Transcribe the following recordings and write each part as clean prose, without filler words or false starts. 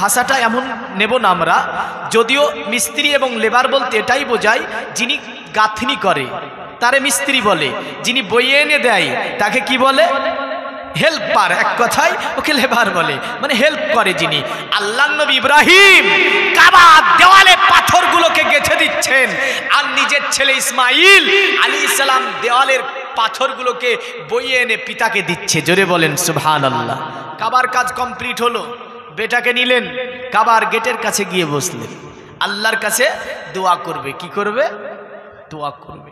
ভাষাটা এমন নেব না আমরা, যদিও মিস্ত্রি এবং লেবার বলতে এটাই বোঝায় যিনি গাঁথনি করে তারে মিস্ত্রি বলে, যিনি বইয়ে এনে দেয় তাকে কি বলে? হেল্পার। এক কথায় ওকে লেবার বলে, মানে হেল্প করে যিনি। আল্লাহর নবী ইব্রাহিম কাবার দেওয়ালে পাথরগুলোকে গেঁথে দিচ্ছেন, আর নিজের ছেলে ইসমাইল আলাইহিস সালাম দেওয়ালের পাথরগুলোকে বইয়ে এনে পিতাকে দিচ্ছে। জোরে বলেন সুবহানাল্লাহ। কাবার কাজ কমপ্লিট হলো, বেটাকে নিলেন, কাবার গেটের কাছে গিয়ে বসলেন, আল্লাহর কাছে দোয়া করবে। কি করবে? দোয়া করবে।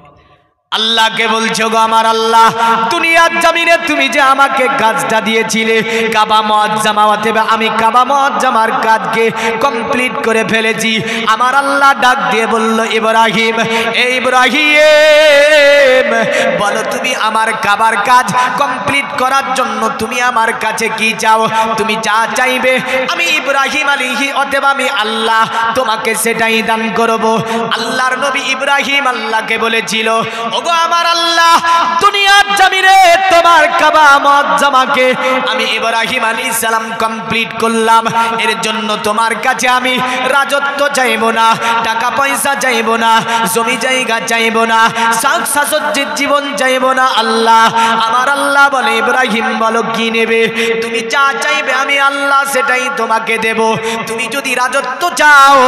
আল্লাহকে বলছো, গো আমার আল্লাহ, দুনিয়ার জমিনে তুমি যে আমাকে কাজটা দিয়েছিলে কাবা মুআজ্জামা, অতএব আমি কাবা মুআজ্জামার কাজকে কমপ্লিট করে ফেলেছি। আমার আল্লাহ ডাক দিয়ে বলল, ইব্রাহিম, এই ইব্রাহিম, বলো তুমি আমার কাবার কাজ কমপ্লিট করার জন্য তুমি আমার কাছে কি চাও? তুমি যা চাইবে আমি ইব্রাহিম আলাইহি, অতএব আমি আল্লাহ তোমাকে সেটাই দান করব। আল্লাহর নবী ইব্রাহিম আল্লাহকে বলেছিল, ওগো আমার আল্লাহ, দুনিয়ার জমিনে তোমার কাবা মুআজ্জামাকে আমি ইব্রাহিম আলাইহিস সালাম কমপ্লিট করলাম, এর জন্য তোমার কাছে আমি রাজত্ব চাইবো না, টাকা পয়সা চাইবো না, জমি জায়গা চাইবো না, শাক শাকসজ্জিত জীবন চাইবো না। আল্লাহ, আমার আল্লাহ বলে, ইব্রাহিম বলো কি নেবে? তুমি যা চাইবে আমি আল্লাহ সেটাই তোমাকে দেব। তুমি যদি রাজত্ব চাও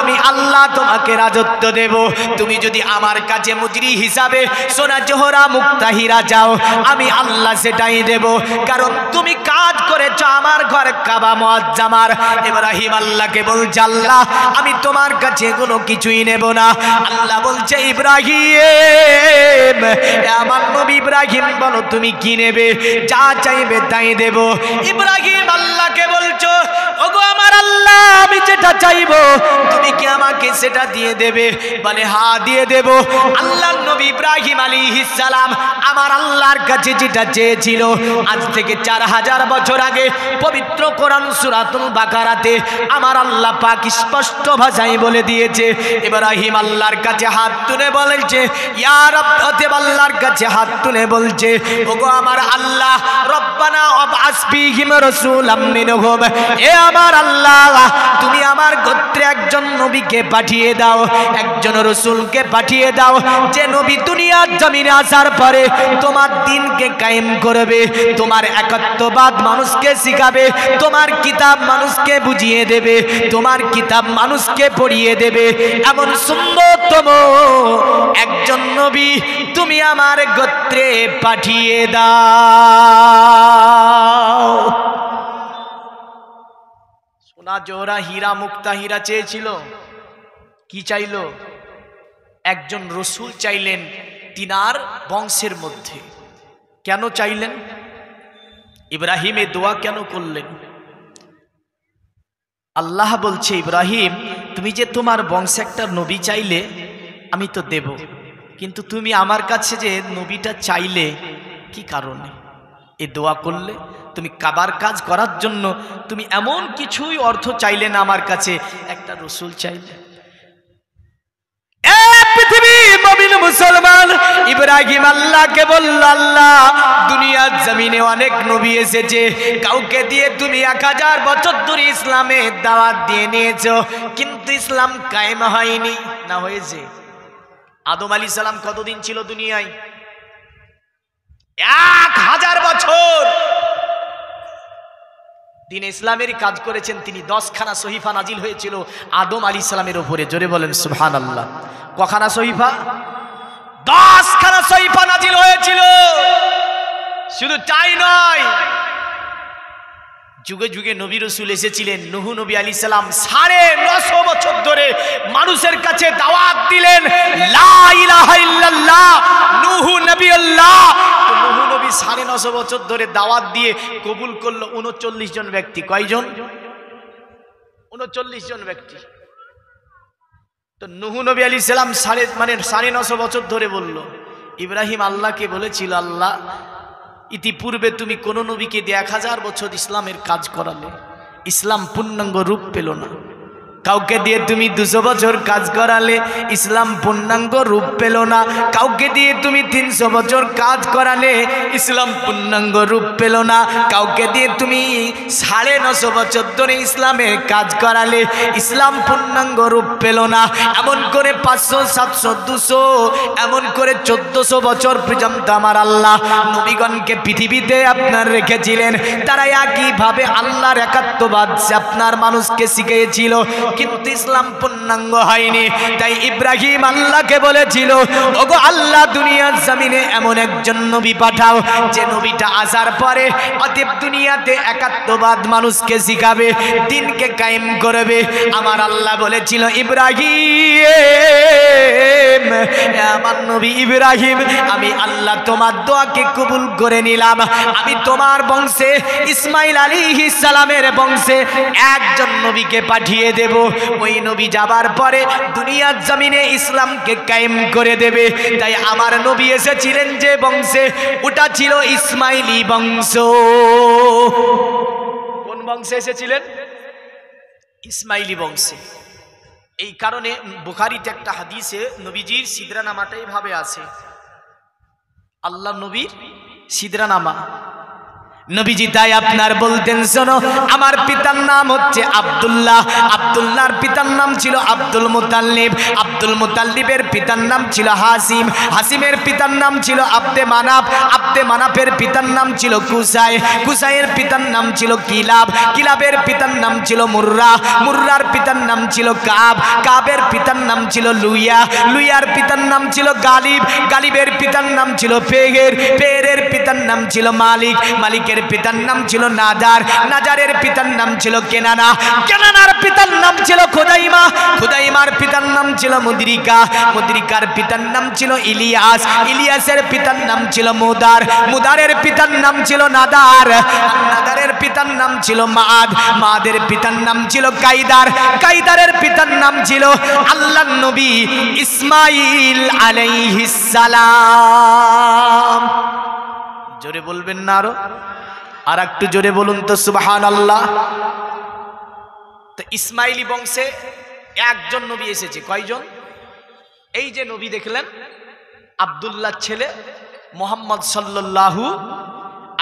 আমি আল্লাহ তোমাকে রাজত্ব দেব। তুমি যদি আমার কাছে মুজরি হিসাবে সোনা জোহরা মুক্তা হীরা চাও আমি আল্লাহ সেটাই দেব, কারণ তুমি কাজ করেছো আমার ঘর কাবা মুআজ্জামার। ইব্রাহিম আল্লাহকে বলছে, আল্লাহ আমি তোমার কাছে কোনো কিছুই নেব না। আল্লাহ বলছে, ইব্রাহিম, আমার নবী ইব্রাহিম বলো তুমি কি নেবে? যা চাইবে তাই দেব। ইব্রাহিম আল্লাহকে বলছো, ওগো আমার আল্লাহ, আমি যেটা চাইবো তুমি কি আমাকে সেটা দিয়ে দেবে? বলে হ্যাঁ দিয়ে দেব। আল্লাহর নবী ইব্রাহিম আলাইহিস সালাম আমার আল্লাহর কাছে যেটা চেয়েছিল, আজ থেকে 4000 বছর আগে পবিত্র কোরআন সূরাতুল বাকারাতে আমার আল্লাহ পাক স্পষ্ট ভাষায় বলে দিয়েছে। ইব্রাহিম আল্লাহর কাছে হাত তুলে বলেছে, ইয়া রব, অতএব আল্লাহর কাছে হাত তুলে বলছে, ওগো আমার আল্লাহ, রব্বানা ওয়াবআস ফীহিম রাসূলাম মিনহুম, এ আমার আল্লাহ, তুমি আমার গোত্রে একজন নবীকে পাঠিয়ে দাও, একজন রাসূলকে পাঠিয়ে দাও, যে নবী দুনিয়ার জমিনে আসার পরে তোমার দ্বীনকে কায়েম করবে, তোমার একাত্মবাদ মানুষকে শিখাবে, তোমার কিতাব মানুষকে বুঝিয়ে দেবে, তোমার কিতাব মানুষকে পড়িয়ে দেবে। এমন সুন্দরতম একজন নবী তুমি আমার গোত্রে পাঠিয়ে দাও। সোনা জোহরা হীরা মুক্তা হীরা চেয়েছিল, কি চাইলো? একজন রসুল চাইলেন তিনার বংশের মধ্যে। কেন চাইলেন? ইব্রাহিম এ দোয়া কেন করলেন? আল্লাহ বলছে, ইব্রাহিম তুমি যে তোমার বংশে একটা নবী চাইলে আমি তো দেব, কিন্তু তুমি আমার কাছে যে নবীটা চাইলে কি কারণে? এ দোয়া করলে তুমি কাবার কাজ করার জন্য তুমি এমন কিছুই অর্থ চাইলে না, আমার কাছে একটা রসুল চাইলে। পৃথিবী মুমিন মুসলমান ইব্রাহিম আল্লাহকে বলল, আল্লাহ দুনিয়ার জমিনে অনেক নবী এসেছে, কাউকে দিয়ে তুমি 1000 বছর ধরে ইসলামের দাওয়াত দিয়ে নিয়েছো, কিন্তু ইসলাম কায়েম হয়নি। না হয়েছে? আদম আলাইহিস সালাম কতদিন ছিল দুনিয়ায়? 1000 বছর দিন ইসলামের কাজ করেছেন তিনি। 10খানা সহিফা নাজিল হয়েছিল আদম আলাইহিস সালামের উপরে। জোরে বলেন সুবহানাল্লাহ। কখানা সহিফা? 10খানা সহিফা নাজিল হয়েছিল। শুধু তাই নয়, যুগে যুগে নবী রাসূল এসেছিলেন। নূহ নবী আলাইহিস সালাম 950 বছর ধরে মানুষের কাছে দাওয়াত দিলেন, লা ইলাহা ইল্লাল্লাহ, নূহ নবিয়্লাহ। তো নূহ নবী 950 বছর ধরে দাওয়াত দিয়ে কবুল করলো 39 জন ব্যক্তি। কয়জন? 39 জন ব্যক্তি। তো নূহ নবী আলাইহিস সালাম 950 বছর ধরে বলল। ইব্রাহিম আল্লাহকে বলেছিল, আল্লাহ ইতিপূর্বে তুমি কোন নবীকে দিয়ে 1000 বছর ইসলামের কাজ করালে, ইসলাম পূর্ণাঙ্গ রূপ পেল না, কাউকে দিয়ে তুমি 200 বছর কাজ করালে ইসলাম পূর্ণাঙ্গ রূপ পেল না। কাউকে দিয়ে তুমি 300 বছর কাজ করালে ইসলাম পূর্ণাঙ্গ রূপ পেল না। কাউকে দিয়ে তুমি 950 বছর ধরে ইসলামের কাজ করালে ইসলাম পূর্ণাঙ্গ রূপ পেল না। এমন করে 500, 700, 200 এমন করে 1400 বছর পর্যন্ত আমার আল্লাহ নবীগণকে পৃথিবীতে আপনার রেখেছিলেন। তারা একইভাবে আল্লাহর একাত্মবাদ আপনার মানুষকে শিখিয়েছিল, কিন্তু ইসলাম পূর্ণাঙ্গ হয়নি। তাই ইব্রাহিম আল্লাহকে বলেছিল, ওগো আল্লাহ, দুনিয়ার জমিনে এমন একজন নবী পাঠাও যে নবীটা আসার পরে অতএব দুনিয়াতে একাত্মবাদ মানুষকে শিখাবে, দিনকে কায়েম করবে। আমার আল্লাহ বলেছিল, ইব্রাহিম, আমার নবী ইব্রাহিম, আমি আল্লাহ তোমার দোয়াকে কবুল করে নিলাম। আমি তোমার বংশে ইসমাইল আলাইহিস সালামের বংশে একজন নবীকে পাঠিয়ে দেব। ওই নবী যাবার পরে দুনিয়ার জমিনে ইসলামকে কায়েম করে দেবে। তাই আমার নবী এসেছিলেন যে বংশে, ওটা ছিল ইসমাইলি বংশ। কোন বংশে এসেছিলেন? ইসমাইলি বংশে। এই কারণে বুখারীতে একটা হাদিসে নবীজির সিদরানামাটাই ভাবে আছে, আল্লাহ নবীর সিদরানামা। নবীজি তাই আপনার বলতেন, শোনো, আমার পিতার নাম হচ্ছে আব্দুল্লাহ, আব্দুল্লাহর পিতার নাম ছিল আব্দুল মুতাল্লিব, আব্দুল মুতাল্লিবের পিতার নাম ছিল হাসিম, হাসিমের পিতার নাম ছিল আব্দে মানাফ, আব্দে মানাফের পিতার নাম ছিল কুসাই, কুসাইয়ের পিতার নাম ছিল কিলাব, কিলাবের পিতার নাম ছিল মুর্রা, মুর্রার পিতার নাম ছিল কাব, কাবের পিতার নাম ছিল লুইয়া, লুইয়ার পিতার নাম ছিল গালিব, গালিবের পিতার নাম ছিল ফেহের, ফেহেরের পিতার নাম ছিল মালিক, মালিকের পিতার নাম ছিল নাজার, নাজারের পিতার নাম ছিল কেনানা, কেনানার পিতার নাম ছিল খুদাইমা, খুদাইমার পিতার নাম ছিল মুদরিকা, মুদরিকার পিতার নাম ছিল ইলিয়াস, ইলিয়াসের পিতার নাম ছিল মুদার, মুদারের পিতার নাম ছিল নাদার, নাদারের পিতার নাম ছিল মাদ, মাদের পিতার নাম ছিল কাইদার, কাইদারের পিতার নাম ছিল আল্লাহর নবী ইসমাইল আলাইহিস সালাম। জোরে বলবেন না আরো? আর একটু জোরে বলুন তো সুবহানাল্লাহ। তো ইসমাইলি বংশে একজন নবী এসেছে। কয়জন? এই যে নবী দেখলেন, আব্দুল্লাহ ছেলে মুহাম্মদ সাল্লাল্লাহু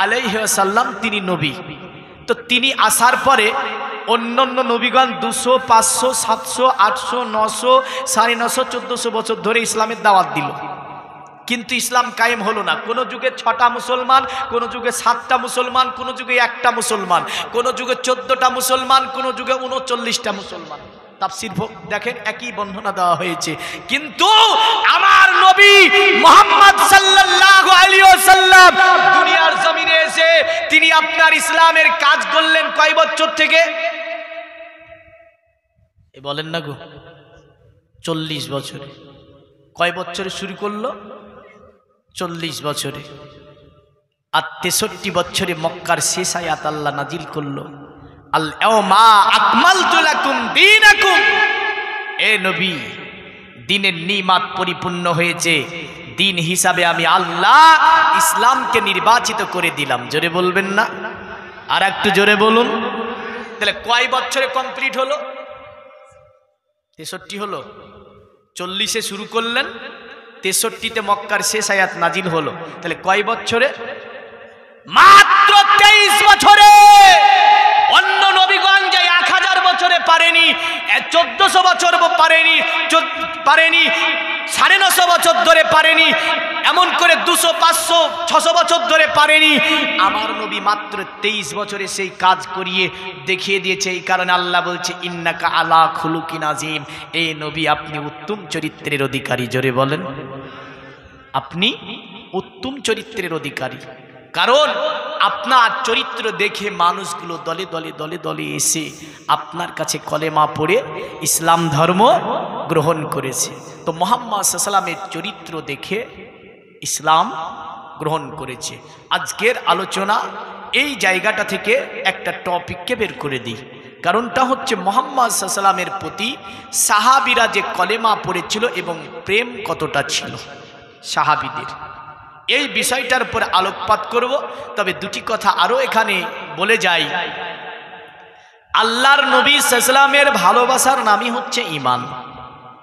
আলাইহি ওয়াসাল্লাম, তিনি নবী। তো তিনি আসার পরে অন্যান্য নবীগণ 200, 500, 700, 800, 900, 950, 1400 বছর ধরে ইসলামের দাওয়াত দিল, কিন্তু ইসলাম কায়েম হলো না। কোন যুগে 6টা মুসলমান, কোন যুগে 7টা মুসলমান, কোন যুগে 1টা মুসলমান, কোন যুগে 14টা মুসলমান, কোন যুগে 39টা মুসলমান। তাফসীর দেখেন, একই বর্ণনা দেওয়া হয়েছে। কিন্তু আমার নবী মুহাম্মদ সাল্লাল্লাহু আলাইহি ওয়াসাল্লাম দুনিয়ার জমিনে এসে তিনি আপনার ইসলামের কাজ করলেন কয় বছর থেকে? এ বলেন না গো, 40 বছরে। কয় বছরে শুরু করলো? 40 বছরে। আর 63 বছরে মক্কার শেষ আয়াত আল্লাহ নাজিল করলো, আল ইয়াউমা আকমালতু লাকুম দীনাকুম। এ নবী, দিনের নিয়ামত পরিপূর্ণ হয়েছে, দিন হিসাবে আমি আল্লাহ ইসলামকে নির্বাচিত করে দিলাম। জোরে বলবেন না? আর একটু জোরে বলুন। তাহলে কয় বছরে কমপ্লিট হলো? 63 হলো। 40-এ শুরু করলেন, 63-তে মক্কার শেষ আয়াত নাজিল হলো। তাহলে কয় বছরে? মাত্র 23 বছরে। অন্য নবীগণ যে 1000 বছরে পারেনি, 1400 বছর পারেনি, 950 বছর ধরে পারেনি, এমন করে 200, 500, 600 বছর ধরে পারেনি। আমার নবী মাত্র 23 বছরে সেই কাজ করিয়ে দেখিয়ে দিয়েছে। এই কারণে আল্লাহ বলছে, ইন্নাকা আলা খুলুকিন আযীম। এই নবী, আপনি উত্তম চরিত্রের অধিকারী। জোরে বলেন, আপনি উত্তম চরিত্রের অধিকারী। কারণ আপনার চরিত্র দেখে মানুষগুলো দলে দলে দলে দলে এসে আপনার কাছে কলেমা পড়ে ইসলাম ধর্ম গ্রহণ করেছে। তো মুহাম্মদ সাল্লাল্লাহু আলাইহি ওয়াসাল্লামের চরিত্র দেখে ইসলাম গ্রহণ করেছে। আজকের আলোচনা এই জায়গাটা থেকে একটা টপিককে বের করে দিই। কারণটা হচ্ছে মুহাম্মদ সাল্লাল্লাহু আলাইহি ওয়াসাল্লামের প্রতি সাহাবীরা যে কলেমা পড়েছিল এবং প্রেম কতটা ছিল সাহাবীদের, এই বিষয়টার উপর আলোকপাত করব। তবে দুটি কথা আরও এখানে বলে যাই। আল্লাহর নবী সাল্লামের ভালোবাসার নামই হচ্ছে ঈমান।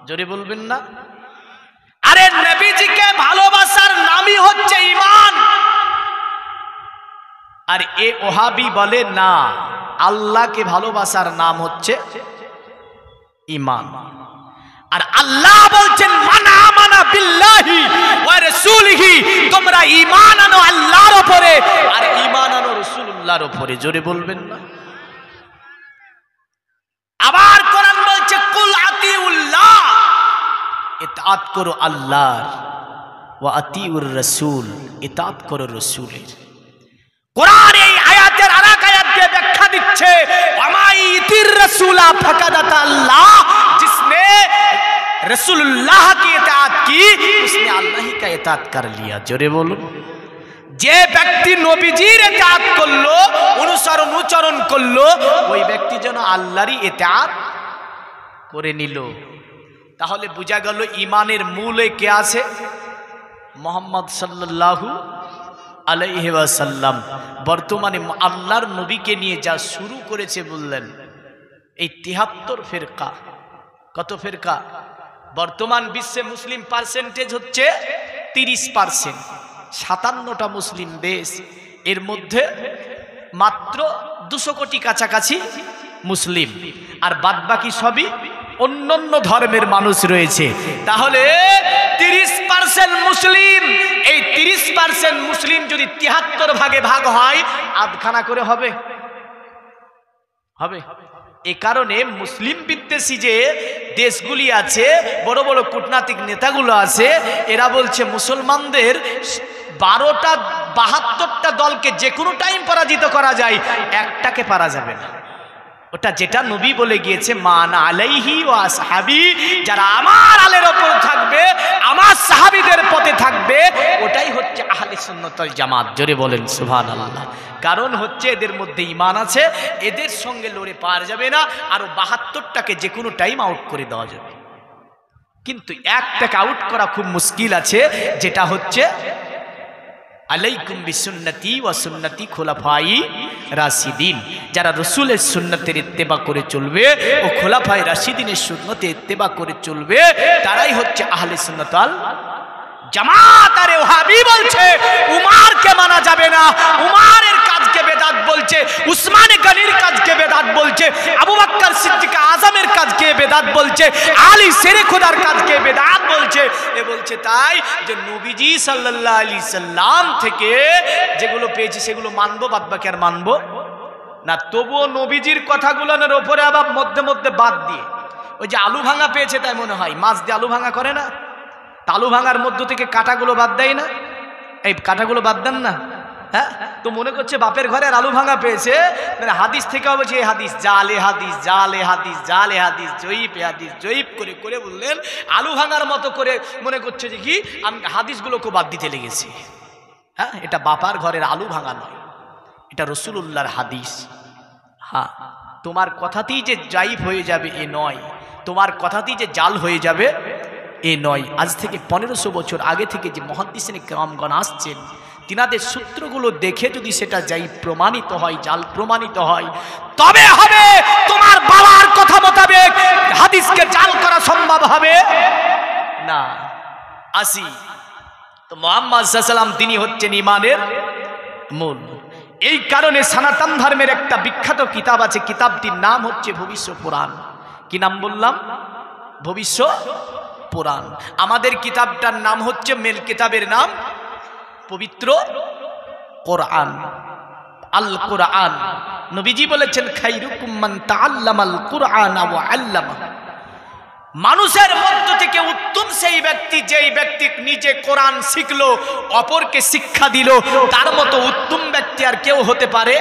জোরে বলবেন না? আরে নবীজিকে ভালোবাসার নামই হচ্ছে ঈমান। আর এ ওহাবি বলে না, আল্লাহকে ভালোবাসার নাম হচ্ছে ঈমান। আর আল্লাহ বলছেন মান আমানা বিল্লাহি ওয়া রাসূলিহি, তোমরা ঈমান আনো আল্লাহর উপরে আর ঈমান আনো রাসূলুল্লাহর উপরে। জোরে বলবেন না? আবার কোরআন বলছে কুল আতিউল্লাহ, ইতাআত করো আল্লাহর, ওয়া আতিউর রাসূল, ইতাআত করো রাসূলের। কোরআন এই আয়াতের আরেক আয়াত দিয়ে ব্যাখ্যা দিচ্ছে ওয়ামাইতির রাসূলা ফাকাদাত আল্লাহ, जिसने रसूलुल्लाह की इताअत की उसने अल्लाह ही का इताअत कर लिया। जोरे बोलो, যে ব্যক্তি নবীজির ইতাআত করলো, অনুসরণ করলো, ওই ব্যক্তি যেন আল্লাহরই ইতাআত করে নিল। তাহলে বোঝা গেল ঈমানের মূলে কে আছে? মুহাম্মদ সাল্লাল্লাহু আলাইহি ওয়াসাল্লাম। বর্তমানে আল্লাহর নবীকে নিয়ে যা শুরু করেছে বললেন, এই ৭৩ ফিরকা। কত ফিরকা? বর্তমান বিশ্বে মুসলিম পার্সেন্টেজ হচ্ছে ৩০%। ৫৭টা মুসলিম দেশ, এর মধ্যে মাত্র ২০০ কোটি কাছাকাছি মুসলিম, আর বাদবাকি সবই অন্যান্য ধর্মের মানুষ রয়েছে। তাহলে ৩০% মুসলিম, এই ৩০% মুসলিম যদি ৭৩ ভাগে ভাগ হয়, আধখানা করে হবে? হবে? এ কারণে মুসলিম বিদ্বেষী যে দেশগুলি আছে, বড় বড় কূটনৈতিক নেতাগুলো আছে, এরা বলছে মুসলমানদের ৭২টা দলকে যে কোনো টাইম পরাজিত করা যায়, একটাকে পারা যাবে না। ওটা যেটা নবী বলে গিয়েছে মান আলাইহি ওয়া আসহাবি, যারা আমার আলের ওপর থাকবে, আমার সাহাবীদের পথে থাকবে, ওটাই হচ্ছে আহলে সুন্নাত ওয়াল জামাত। জোরে বলেন সুবহানাল্লাহ। কারণ হচ্ছে এদের মধ্যে ঈমান আছে, এদের সঙ্গে লড়ে পাওয়া যাবে না। আরো ৭২টাকে যে কোনো টাইম আউট করে দেওয়া যাবে, কিন্তু একটাকে আউট করা খুব মুশকিল আছে, যেটা হচ্ছে আলাইকুম বিসুন্নতি ওয়া সুন্নতি খুলাফাই রাশিদিন। যারা রাসূলের সুন্নতের ইত্তেবা করে চলবে ও খুলাফায়ে রাশিদিনের সুন্নতে ইত্তেবা করে চলবে, তারাই হচ্ছে আহলে সুন্নাত ওয়াল জামাত। আর ওয়াহাবি বলছে উমারকে মানা যাবে না, উমারের কাজকে বেদাত বলছে, উসমান গনির কাজকে বেদাত বলছে, আবু বকর সিদ্দিক আজমের কাজকে বেদাত বলছে, আলী শেরে খোদার কাজকে বেদাত বলছে। এ বলছে তাই যে নবীজি সাল্লাল্লাহু আলাইহি সাল্লাম থেকে যেগুলো পেয়েছি সেগুলো মানবো, বাদ বাকি আর মানবো না। তবুও নবীজির কথাগুলোর ওপরে আবার মধ্যে মধ্যে বাদ দিয়ে, ওই যে আলু ভাঙা পেয়েছে তাই মনে হয়, মাছ দিয়ে আলু ভাঙা করে না, আলু ভাঙার মধ্য থেকে কাঁটাগুলো বাদ দেয় না, এই কাঁটাগুলো বাদ দেন না। হ্যাঁ, তো মনে করছে বাপের ঘরে আলু ভাঙা পেয়েছে, মানে হাদিস থেকে বলছে এই হাদিস জালে হাদিস, জালে হাদিস, জালে হাদিস, জয়ীফ হাদিস, জয়ীফ করে করে বললেন, আলু ভাঙার মতো করে মনে করছে যে কি আমি হাদিসগুলোকে বাদ দিতে লেগেছি। হ্যাঁ, এটা বাপার ঘরের আলু ভাঙা নয়, এটা রাসূলুল্লাহর হাদিস। হ্যাঁ, তোমার কথাতেই যে জাইফ হয়ে যাবে এ নয়, তোমার কথাতেই যে জাল হয়ে যাবে এ নয়। আজ থেকে 1500 বছর আগে থেকে যে মুহাদ্দিসিনে কেরামগণ আসছেন, তিনাদের সূত্রগুলো দেখে যদি সেটা জাইফ প্রমাণিত হয়, জাল প্রমাণিত হয়, তবে হবে। তোমার বাবার কথা মোতাবেক হাদিসকে জাল করা সম্ভব হবে না। আসি তো মুহাম্মদ সাল্লাল্লাহু আলাইহি ওয়াসাল্লাম, তিনি হচ্ছেন ঈমানের মূল। এই কারণে সনাতন ধর্মের একটা বিখ্যাত কিতাব আছে, কিতাবটির নাম হচ্ছে ভবিষ্য পুরাণ। কি নাম বললাম? ভবিষ্য পুরাণ। আমাদের কিতাবটার নাম হচ্ছে, মেল কিতাবের নাম পবিত্র কোরআন, আল কোরআন। নবীজি বলেছেন খায়রুকুম মান তাআল্লামাল কুরআনা ওয়া আল্লামা, মানুষের মধ্য থেকে উত্তম সেই ব্যক্তি যেই ব্যক্তি নিজে কোরআন শিখলো, অপরকে শিক্ষা দিল। তার মতো উত্তম ব্যক্তি আর কেউ হতে পারে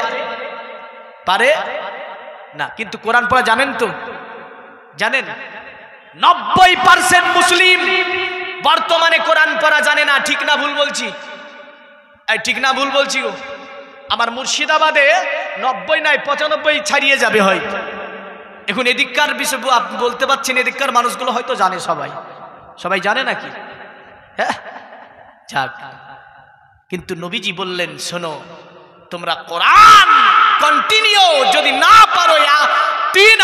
না। কিন্তু কোরআন পড়া জানেন তো? জানেন 90% মুসলিম বর্তমানে কোরআন পড়া জানে না। ঠিক না ভুল বলছি? ঠিক না ভুল বলছি গো? আমার মুর্শিদাবাদে 90 নয় 95 ছাড়িয়ে যাবে হয়তো। এখন এদিককার বিষয় আপনি বলতে পারছেন, এদিককার মানুষগুলো হয়তো জানে, সবাই জানে নাকি? হ্যাঁ, যাক। কিন্তু নবীজি বললেন শোনো, তোমরা কোরআন কন্টিনিউ যদি না পারো তিন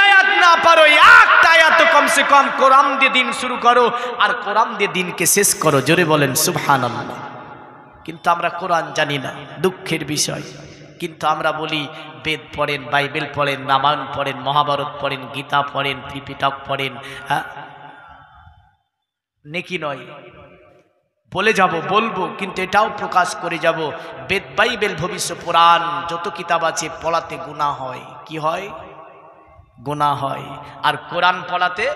আয়াত না পারো একটা আয়াত কমসে কম কোরআন দিয়ে দিন শুরু করো আর কোরআন দিয়ে দিনকে শেষ করো। জোরে বলেন সুবহানাল্লাহ। কিন্তু আমরা কোরআন জানি না, দুঃখের বিষয়। কিন্তু আমরা বলি বেদ পড়েন, বাইবেল পড়েন, রামায়ণ পড়েন, মহাভারত পড়েন, গীতা পড়েন, ত্রিপিটক পড়েন। হ্যাঁ, নেকি নয় বলে যাব, বলবো, কিন্তু এটাও প্রকাশ করে যাব, বেদ বাইবেল ভবিষ্য পুরাণ যত কিতাব আছে পড়াতে গুনাহ হয়। কি হয়? গুনাহ হয়। আর কোরআন পড়াতে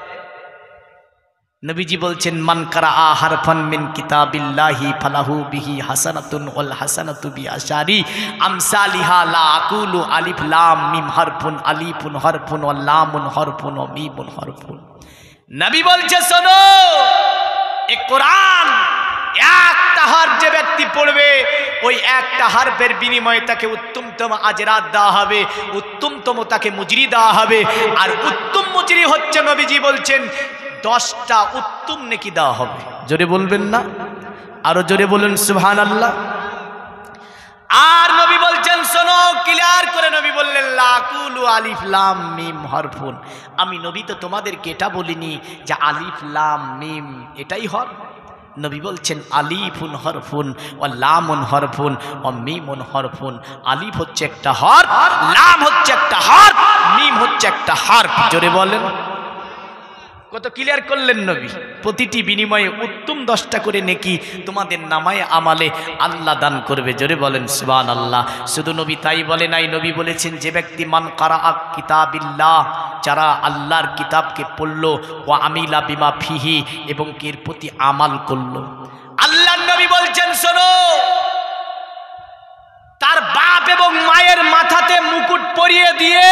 নবীজি বলছেন, মান কারাআ হারফান মিন কিতাবিল্লাহি ফালাহু বিহি হাসানাতুন ওয়াল হাসানাতু বিআশারি আমসালিহা লা আকুলু আলিফ লাম মিম হারফুন আলিফুন হারফুন ওয়াল লামুন হারফুন ওয়া মিমুন হারফুন। নবী বলছে, শোনো, এই কোরআন একটা হারফ যে ব্যক্তি পড়বে ওই একটা হারফের বিনিময়ে তাকে উত্তমতম আজরাত দেওয়া হবে, উত্তমতম তাকে মুজরি দেওয়া হবে। আর উত্তম মুজরি হচ্ছে নবীজি বলছেন 10টা উত্তম নেকি দেওয়া হবে। জোরে বলবেন না? আরো জোরে বলুন সুবহানাল্লাহ। আর নবী বলছেন, শোনো ক্লিয়ার করে, নবী বললেন লাকুলু আলিফ লাম মিম হরফুন। আমি নবী তো তোমাদেরকে এটা বলিনি যে আলিফ লাম মিম এটাই হরফ। নবী বলছেন আলিফুন হরফুন ও লামুন হরফুন ও মিমুন হরফুন। আলিফ হচ্ছে একটা হরফ, লাম হচ্ছে একটা হরফ, মিম হচ্ছে একটা হরফ। জোরে বলেন। কত ক্লিয়ার করলেন নবী। প্রতিটি বিনিময়ে উত্তম 10টা করে নেকি তোমাদের নামায় আমালে আল্লাহ দান করবে। জোরে বলেন সুবহানাল্লাহ। শুধু নবী তাই বলে নাই, নবী বলেছেন যে ব্যক্তি মান কারাআ কিতাবিল্লাহ, যারা আল্লাহর কিতাবকে পড়লো, ওয়া আমিলা বিমা ফিহি, এবং এর প্রতি আমাল করলো। আল্লাহর নবী বলছেন, শোনো, তার বাপ এবং মায়ের মাথাতে মুকুট পরিয়ে দিয়ে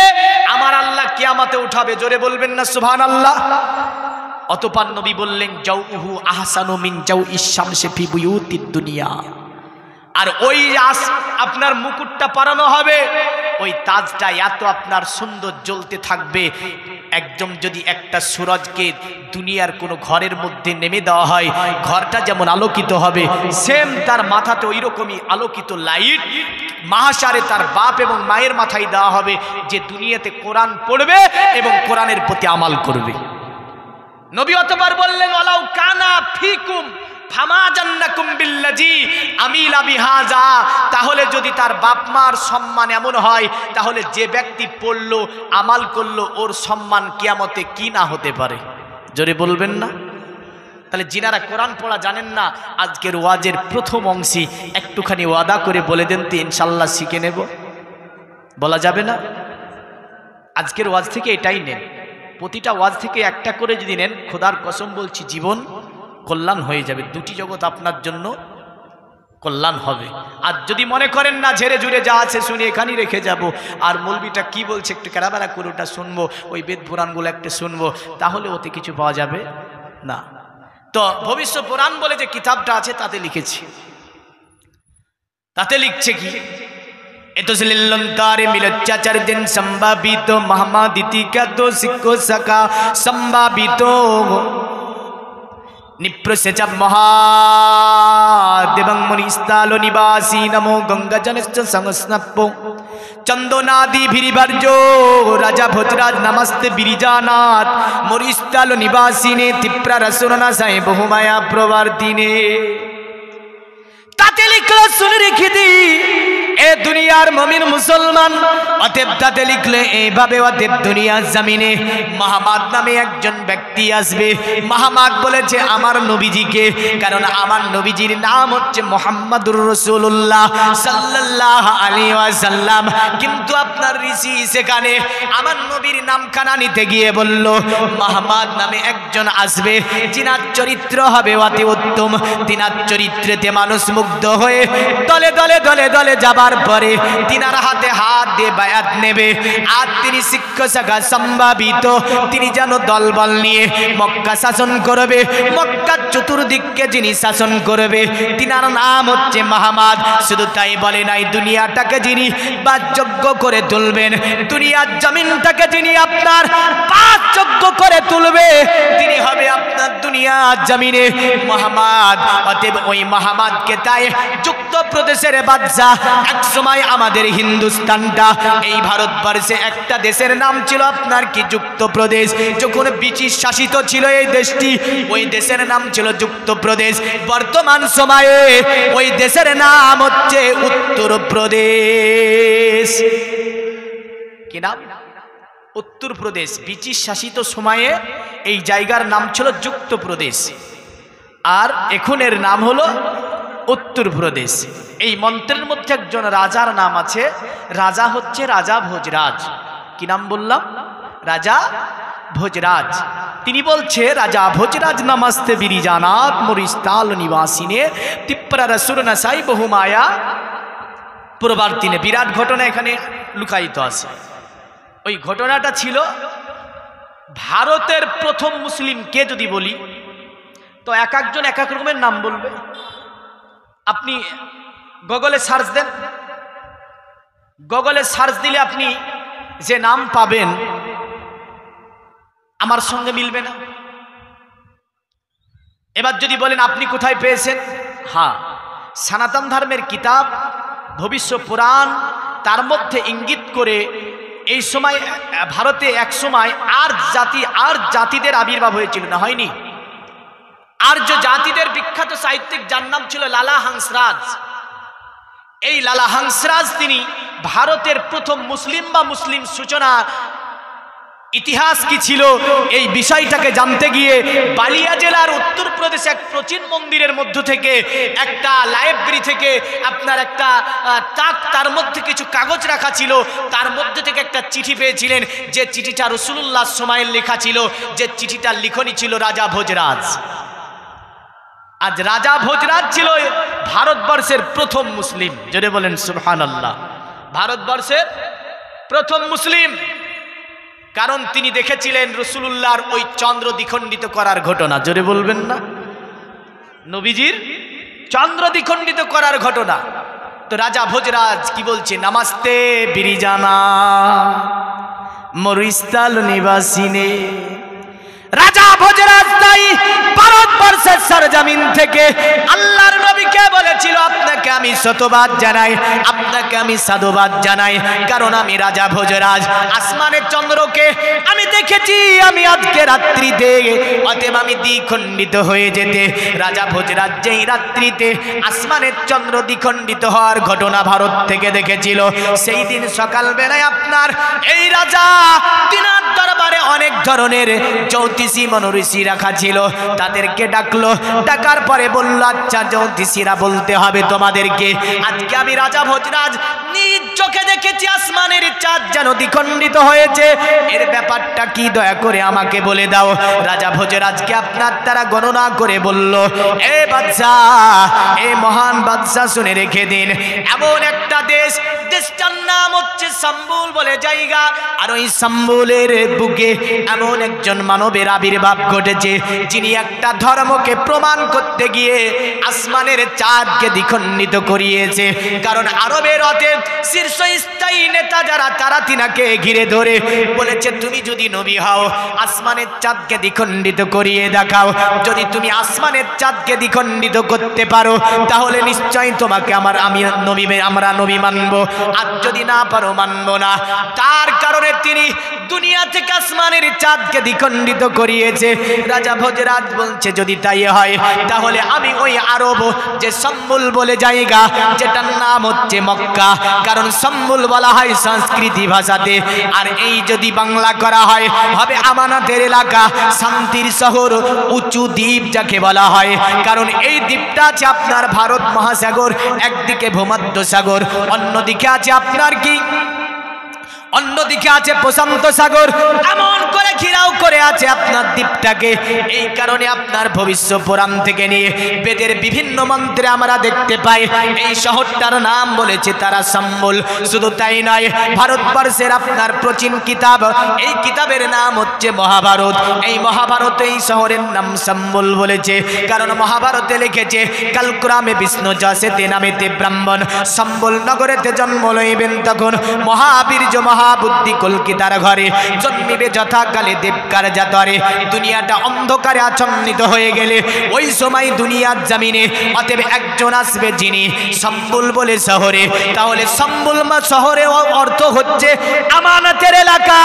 আমার আল্লাহ কিয়ামতে উঠাবে। জোরে বলবেন না সুবহানাল্লাহ। অতঃপর নবী বললেন, জাউহু আহসানু মিন জাউইশ শামসি ফি বুয়ুতিদ দুনিয়া। আর ওই আপনার মুকুটটা পরানো হবে, ওই তাজটা এত আপনার সুন্দর জ্বলতে থাকবে। একদম যদি একটা সূরজকে দুনিয়ার কোনো ঘরের মধ্যে নেমে দেওয়া হয়, ঘরটা যেমন আলোকিত হবে, সেম তার মাথাতে ওই রকমই আলোকিত লাইট মাহশারে তার বাপ এবং মায়ের মাথায় দেওয়া হবে, যে দুনিয়াতে কোরআন পড়বে এবং কোরআনের প্রতি আমাল করবে। নবী অতবার বললেন, ওয়ালাউ কানা ফিকুম ফামা জান্নাকুম বিল্লাজি আমিলা বিহাজা। তাহলে যদি তার বাপ মার সম্মান এমন হয়, তাহলে যে ব্যক্তি পড়লো, আমাল করলো, ওর সম্মান কিয়ামতে কি না হতে পারে। জোরে বলবেন না? তাহলে যিনারা কোরআন পড়া জানেন না, আজকের ওয়াজের প্রথম অংশে একটুখানি ওয়াদা করে বলে দেন তো, ইনশাল্লাহ শিখে নেব। বলা যাবে না? আজকের ওয়াজ থেকে এটাই নেন, প্রতিটা ওয়াজ থেকে একটা করে যদি নেন, খোদার কসম বলছি জীবন কল্যাণ হয়ে যাবে। দুটি জগৎ আপনার জন্য কল্যাণ হবে। আর যদি মনে করেন না ঝেড়ে ঝুড়ে যা আছে শুনে এখানেই রেখে যাব, আর মৌলবিটা কি বলছে একটু কেরাবেলা করে ওটা শুনবো, ওই বেদ পুরাণগুলো একটু শুনবো, তাহলে ওতে কিছু পাওয়া যাবে না। তো ভবিষ্য পুরাণ বলে যে কিতাবটা আছে তাতে লিখেছি, তাতে লিখছে কি, এতো সিলন্তারে মিলচ্চাচার দিন সম্ভাবিত মহামাদিতিকা তো সিক্কো সাকা সম্ভাবিত নিপ্রসেচ মহাদেবং মনিস্তালো নিবাসী নমো গঙ্গাজনশ্চ সংস্নপ্য চন্দনাদি ভিরিভার্য রাজা ভোজরাজ নমস্তে বিরিজানাথ মরিস্তালো নিবাসিনে তীব্রা রসুরনা সাই বহুমায়া প্রবর্তিনে। তাতে লিখলো, শুনে রেখে দি এ দুনিয়ার মুমিন মুসলমান, অতএব তাতে লিখলে এইভাবে, অতএব দুনিয়ার জমিনে মাহমাদ নামে একজন ব্যক্তি আসবে। মাহমাদ বলেছে আমার নবীজিকে, কারণ আমার নবীজির নাম হচ্ছে মুহাম্মাদুর রাসূলুল্লাহ সাল্লাল্লাহু আলাইহি ওয়াসাল্লাম। কিন্তু আপনার ঋষি সেখানে আমার নবীর নামখানা নিতে গিয়ে বলল, মাহমাদ নামে একজন আসবে, যিনার চরিত্র হবে অতি উত্তম, তিনার চরিত্রেতে মানুষ মুগ্ধ হয়ে দলে দলে দলে দলে যাবার যাওয়ার পরে তিনার হাতে হাত দিয়ে বায়াত নেবে আর তিনি শিক্ষা সম্ভাবিত তিনি যেন দলবল নিয়ে মক্কা শাসন করবে। মক্কার চতুর্দিককে যিনি শাসন করবে তিনার নাম হচ্ছে মুহাম্মদ। শুধু তাই বলে নাই, দুনিয়াটাকে যিনি বাসযোগ্য করে তুলবেন, দুনিয়ার জমিনটাকে যিনি আপনার বাসযোগ্য করে তুলবে তিনি হবে আপনার দুনিয়ার জমিনে মুহাম্মদ। অতএব ওই মুহাম্মদকে তাই যুক্তপ্রদেশের বাদশাহ, এক সময় আমাদের হিন্দুস্তানটা এই ভারতবর্ষে একটা দেশের নাম ছিল আপনার কি যুক্তপ্রদেশ। যখন ব্রিটিশ শাসিত ছিল এই দেশটি, ওই দেশের নাম ছিল যুক্তপ্রদেশ। বর্তমান সময়ে ওই দেশের নাম হচ্ছে উত্তরপ্রদেশ। কি নাম? উত্তরপ্রদেশ। ব্রিটিশ শাসিত সময়ে এই জায়গার নাম ছিল যুক্তপ্রদেশ, আর এখনের নাম হলো উত্তরপ্রদেশ। এই মন্ত্রের মধ্যে একজন রাজার নাম আছে, রাজা হচ্ছে রাজা ভোজরাজ। কি নাম বললাম? রাজা ভোজরাজ। তিনি বলছে, রাজা ভোজরাজ নমস্তে বিরিজানাত মরিস্তাল নিবাসিনে তিপ্রা রসুর নসাই বহুমায়া প্রবর্তিনে। বিরাট ঘটনা এখানে লুকায়িত আছে। ওই ঘটনাটা ছিল ভারতের প্রথম মুসলিম কে যদি বলি তো এক একজন এক এক রকমের নাম বলবে। আপনি গুগলে সার্চ দেন, গুগলে সার্চ দিলে আপনি যে নাম পাবেন আমার সঙ্গে মিলবে না। এবার যদি বলেন আপনি কোথায় পেয়েছেন, হ্যাঁ, সনাতন ধর্মের কিতাব ভবিষ্য পুরাণ, তার মধ্যে ইঙ্গিত করে এই সময় ভারতে এক সময় আর জাতিদের আবির্ভাব হয়েছিল না, হয়নি? আর্য জাতিদের বিখ্যাত সাহিত্যিক যার নাম ছিল লালা হংসরাজ। এই লালা হংসরাজ তিনি ভারতের প্রথম মুসলিম বা মুসলিম সূচনা ইতিহাস কি ছিল এই বিষয়টাকে জানতে গিয়ে বালিয়া জেলার উত্তরপ্রদেশে এক প্রাচীন মন্দিরের মধ্য থেকে একটা লাইব্রেরি থেকে আপনার একটা তাক, তার মধ্যে কিছু কাগজ রাখা ছিল, তার মধ্যে থেকে একটা চিঠি পেয়েছিলেন, যে চিঠিটা রাসূলুল্লাহ সময়ের লেখা ছিল, যে চিঠিটার লিখনি ছিল রাজা ভোজরাজ। আজ রাজা ভোজরাজ ছিল ভারতবর্ষের প্রথম মুসলিম। জোরে বলেন সুবহানাল্লাহ। ভারতবর্ষের প্রথম মুসলিম, কারণ তিনি দেখেছিলেন রাসূলুল্লাহর ওই চন্দ্র দ্বিখণ্ডিত করার ঘটনা। জোরে বলবেন না? নবীজির চন্দ্র দ্বিখণ্ডিত করার ঘটনা। তো রাজা ভোজরাজ কি বলছে, নমস্তে বিরিজানা মরিস্তাল নিবাসিনে। রাজা ভোজরাজ তাই ভারতবর্ষের সরজমিন থেকে আল্লাহর নবীকে বলেছিল, আপনাকে আমি শতবাদ জানাই, আপনাকে আমি সাধুবাদ জানাই, কারণ আমি রাজা ভোজরাজ আসমানের চন্দ্রকে আমি দেখেছি আমি আজকে রাত্রিতে, অতএব আমি দ্বিখণ্ডিত হয়ে যেতে রাজা ভোজরাজ যেই রাত্রিতে আসমানের চন্দ্র দ্বিখণ্ডিত হওয়ার ঘটনা ভারত থেকে দেখেছিল, সেই দিন সকালবেলায় আপনার এই রাজা তিনার দরবারে অনেক ধরনের জ্যোতিষী মনোঋষি রাখা ছিল, তাদেরকে ডাকলো। ডাকার পরে বলল, আচ্ছা জ্যোতিষীরা বলতে হবে তোমাদেরকে, আজকে আমি রাজা ভোজরাজ নিজ চোখে দেখেছি আসমানের চাঁদ যেন দ্বিখণ্ডিত হয়েছে, এর ব্যাপারটা কি দয়া করে আমাকে বলে দাও। রাজা ভোজরাজকে আপনার তারা গণনা করে বলল, এ বাদশাহ, এ মহান বাদশাহ শুনে রেখে দিন, এমন একটা দেশ, দেশটার নাম হচ্ছে সম্বুল বলে জায়গা, আর ওই সম্বুলের বুকে এমন একজন মানবের আবির্ভাব ঘটেছে, যিনি একটা ধর্মকে প্রমাণ করতে গিয়ে আসমানের চাঁদকে দ্বিখণ্ডিত করিয়েছে। কারণ আরবের অতএব শীর্ষস্থায়ী নেতা যারা, তারা তিনাকে ঘিরে ধরে বলেছে, তুমি যদি নবী হও আসমানের চাঁদকে দ্বিখণ্ডিত করিয়ে দেখাও, যদি তুমি আসমানের চাঁদকে দ্বিখণ্ডিত করতে পারো তাহলে নিশ্চয়ই তোমাকে আমরা নবী মানব, আর যদি না পারো মানব না। তার কারণে তিনি দুনিয়া থেকে আসমানের চাঁদকে দ্বিখণ্ডিত করিয়েছে। রাজা ভোজরাজ বলছে, যদি তাই হয় তাহলে আমি ওই আরব যে সম্বুল বলে জায়গা, যেটার নাম হচ্ছে মক্কা, কারণ সম্বুল বলা হয় সংস্কৃতি ভাষাতে, আর এই যদি বাংলা করা হয় হবে আমানতের এলাকা, শান্তির শহর, উঁচু দ্বীপ যাকে বলা হয়, কারণ এই দ্বীপটা আছে আপনার ভারত মহাসাগর, একদিকে ভূমধ্য সাগর, অন্যদিকে আছে আপনার কি অন্যদিকে আছে প্রশান্ত সাগর, এমন করে ঘেরাও করে আছে আপনার দ্বীপটাকে। এই কারণে আপনার ভবিষ্য পুরাণ থেকে নিয়ে বেদের বিভিন্ন মন্ত্রে আমরা দেখতে পাই এই শহরটার নাম বলেছে তারা সম্বল। শুধু তাই নয়, ভারতবর্ষের আপনার প্রাচীন কিতাব, এই কিতাবের নাম হচ্ছে মহাভারত। এই মহাভারত এই শহরের নাম সম্বল বলেছে, কারণ মহাভারতে লিখেছে কালক্রমে বিষ্ণু যশেতে নামেতে ব্রাহ্মণ, সম্বল নগরেতে জন্ম লইবেন তখন মহাবীর্য মহাবুদ্ধি কলকিতার ঘরে জন্মিবে যথাকালে দেবকার জাতরে। দুনিয়াটা অন্ধকারে আচ্ছন্নিত হয়ে গেলে ওই সময় দুনিয়ার জমিনে অতএব একজন আসবে যিনি সম্বল বলে শহরে। তাহলে সম্বল শহরে অর্থ হচ্ছে আমানতের এলাকা।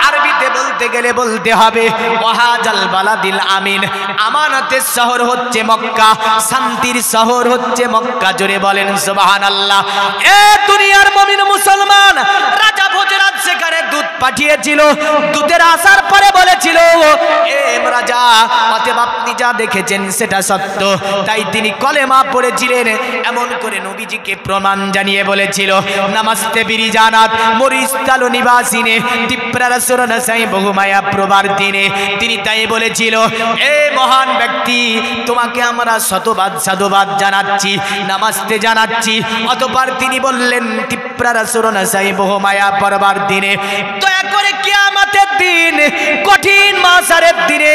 আরবিতে বলতে গেলে বলতে হবে ওয়াহাজাল বালাদিল আমিন, আমানতের শহর হচ্ছে মক্কা, শান্তির শহর হচ্ছে মক্কা। জোরে বলেন সুবহানাল্লাহ। এ দুনিয়ার মুমিন মুসলমান, রাজা ভোজরাজ সেখানে দুধ পাঠিয়েছিল, দুধের আসার পরে বলেছিল এ রাজা, অতএব আপনি যা দেখেছেন সেটা সত্য। তাই তিনি কলেমা পড়েছিলেন, এমন করে নবীজিকে প্রমাণ জানিয়ে বলেছিল নমস্তে বিরিজানাত মরিস্তালো নিবাসিনে তিপ্রারসুরন সাই বহুমায়া প্রবার্তিনে। তিনি তাই বলেছিল এ মহান ব্যক্তি, তোমাকে আমরা শতবাদ সাধুবাদ জানাচ্ছি, নমস্তে জানাচ্ছি। অতঃপর তিনি বললেন তিপ্রারসুরন সাই বহুমায়া প্রবার্তিনে, দয়া করে কিয়ামতের দিন, কঠিন মাসারের দিনে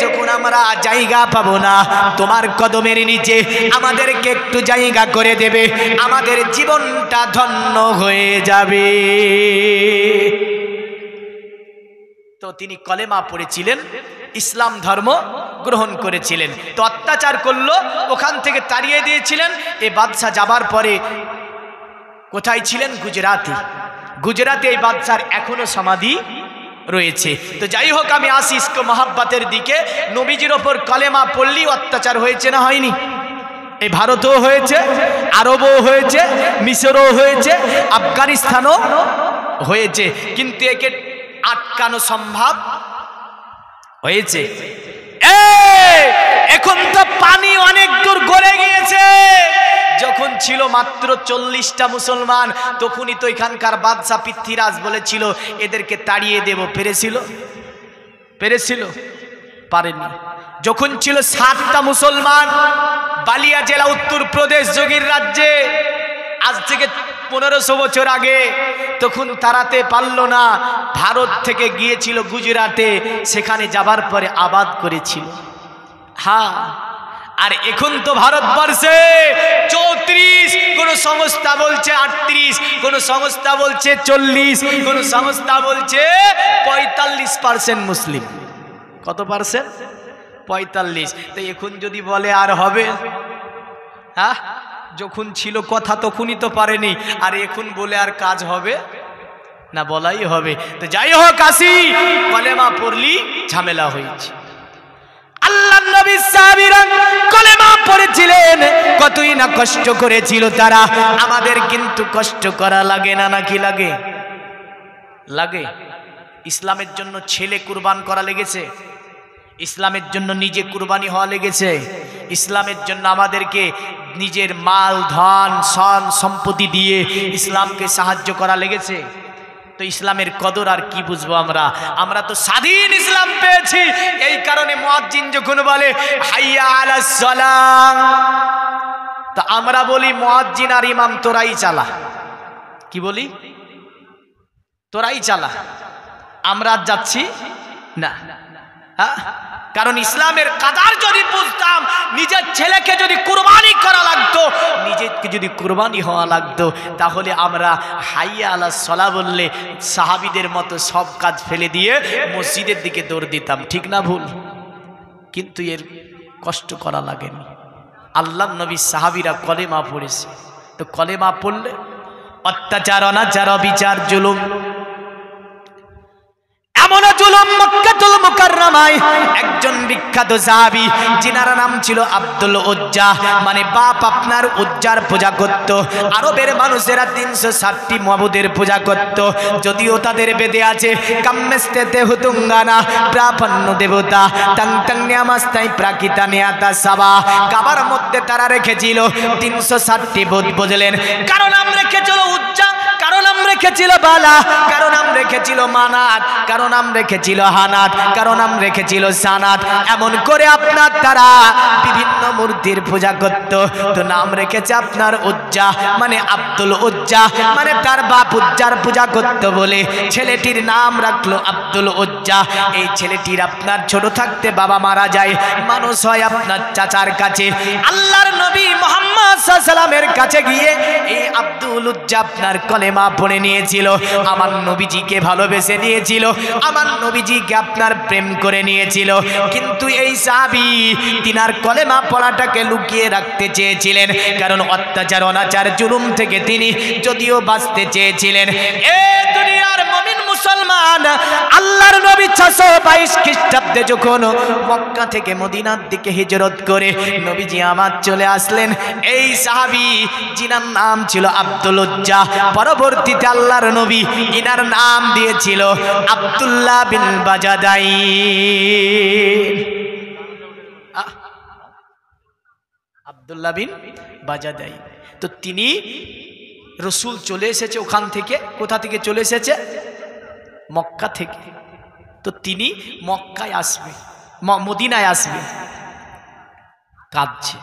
যখন আমরা জায়গা পাবো না তোমার কদমের নিচে, আমাদেরকে একটু জায়গা করে দেবে, আমাদের জীবনটা ধন্য হয়ে যাবে। তো তিনি কলেমা পড়েছিলেন, ইসলাম ধর্ম গ্রহণ করেছিলেন। তো অত্যাচার করলো, ওখান থেকে তাড়িয়ে দিয়েছিলেন। এই বাদশাহ যাবার পরে কোথায় ছিলেন? গুজরাতে। গুজরাতে এই বাদশার এখনো সমাধি রয়েছে। তো যাই হোক, আমি আসি ইস্ক মহাব্বতের দিকে। নবীজির ওপর কলেমা পড়লেই অত্যাচার হয়েছে না হয়নি? এই ভারতেও হয়েছে, আরবও হয়েছে, মিশরও হয়েছে, আফগানিস্তানও হয়েছে, কিন্তু একে আটকানো সম্ভব হয়েছে? এখন তো পানি অনেক দূর গড়ে গিয়েছে। যখন ছিল মাত্র 40টা মুসলমান, তখনই তো এখানকার বাদশাহ পৃথ্বীরাজ বলেছিল এদেরকে তাড়িয়ে দেব। পেরেছিল? পারেনি। যখন ছিল 7টা মুসলমান, বালিয়া জেলা উত্তরপ্রদেশ যোগীর রাজ্যে, আজ থেকে 1500 বছর আগে, তখন তাড়াতে পারল না। ভারত থেকে গিয়েছিল গুজরাটে, সেখানে যাবার পরে আবাদ করেছিল। হ্যাঁ, আর এখন তো ভারতবর্ষে 34, কোন সংস্থা বলছে 38, কোন সংস্থা বলছে 40, কোন সংস্থা বলছে 45% মুসলিম। কত পার্সেন্ট? 45। তো এখন যদি বলে আর হবে? হ্যাঁ, যখন ছিল কথা তখনই তো পারেনি, আর এখন বলে আর কাজ হবে না? বলাই হবে। তো যাই হোক, আসি, কলেমা পড়লি ঝামেলা হয়েছে। আল্লাহ নবী সাহাবীরা কলেমা পড়েছিলেন, কতই না কষ্ট করেছিল তারা। আমাদের কিন্তু কষ্ট করা লাগে না? নাকি লাগে? লাগে। ইসলামের জন্য ছেলে কুরবান করা লেগেছে, ইসলামের জন্য নিজে কুরবানি হওয়া লেগেছে, ইসলামের জন্য আমাদেরকে নিজের মাল ধন সন সম্পত্তি দিয়ে ইসলামকে সাহায্য করা লেগেছে। তো ইসলামের কদর আর কি বুঝবো আমরা? আমরা তো স্বাধীন ইসলাম পেয়েছি। এই কারণে মুয়াজ্জিন যখন বলে হাইয়া আলাস সালাহ, তা আমরা বলি মুয়াজ্জিন আর ইমাম তোরাই চালা। কি বলি? তোরাই চালা, আমরা যাচ্ছি না। হ্যাঁ, কারণ ইসলামের কাদার যদি বুঝতাম, নিজের ছেলেকে যদি কুরবানি করা লাগতো, নিজেকে যদি কুরবানি হওয়া লাগতো, তাহলে আমরা হাইয়া আলাস সালাহ বললে সাহাবীদের মতো সব কাজ ফেলে দিয়ে মসজিদের দিকে দৌড় দিতাম। ঠিক না ভুল? কিন্তু এর কষ্ট করা লাগেনি। আল্লাহ নবী সাহাবীরা কলেমা পড়েছে। তো কলেমা পড়লে অত্যাচার অনাচার অবিচার জুলুম, এমন জুলুম মক্কাতুল মুকাররমায় একজন বিখ্যাত সাহাবী, যিনার নাম ছিল আব্দুল উজ্জা, মানে বাপ আপনার উজ্জার পূজা করত। আরবের মানুষেরা 360টি মাবুদের পূজা করত, যদিও তাদের বেদে আছে কাম্মেস্তেতে হুতুঙ্গানা প্রাপন্ন দেবতা তাং তাং নিয়ামাস্তাই প্রাকিতা নিয়াতা সাবা। কাবার মধ্যে তারা রেখেছিল 360টি বুধ। বুঝলেন? কারণ আমরা রেখেছিল উজ্জা, কারণ আমরা রেখেছিল বালা, কারো নাম রেখেছিল মানাত, কারো নাম রেখেছিল হানাত, কারো নাম রেখেছিল সানাত। এমন করে আপনার তারা বিভিন্ন মূর্তির পূজা করত। তো নাম রেখেছে আপনার উজ্জা, মানে আব্দুল উজ্জা, মানে তার বাপ উজ্জার পূজা করত বলে ছেলেটির নাম রাখলো আব্দুল উজ্জা। এই ছেলেটির আপনার ছোট থাকতে বাবা মারা যায়, মানুষ হয় আপনার চাচার কাছে। আল্লাহর নবী মুহাম্মদ সাল্লাল্লাহু আলাইহি সাল্লামের কাছে গিয়ে এই আব্দুল উজ্জা আপনার কলেমা পড়ে নিয়েছিল, আমার নবীজিকে ভালোবেসে নিয়েছিল, আমার নবীজিকে আপনার প্রেম করে নিয়েছিল। কিন্তু এই সাহাবী তিনার কলেমা পড়াটাকে লুকিয়ে রাখতে চেয়েছিলেন, কারণ অত্যাচার অনাচার জুলুম থেকে তিনি যদিও বাঁচতে চেয়েছিলেন। এ দুনিয়ার মুমিন মুসলমান, আল্লাহর নবী 622 খ্রিস্টাব্দে যখন মক্কা থেকে মদিনার দিকে হিজরত করে নবীজি আমার চলে আসলেন, এই সাহাবী যিনার নাম ছিল আব্দুল উজ্জা, পরবর্তীতে আল্লাহর নবী ইনার নাম দিয়েছিল আব্দুল্লাহ বিন বাজাদাইন। আব্দুল্লাহ বিন বাজাদাইন। তো তিনি রসুল চলে এসেছে ওখান থেকে, কোথা থেকে চলে এসেছে? মক্কা থেকে। তো তিনি মক্কায় আসবে, মদিনায় আসবে, কাঁদছে,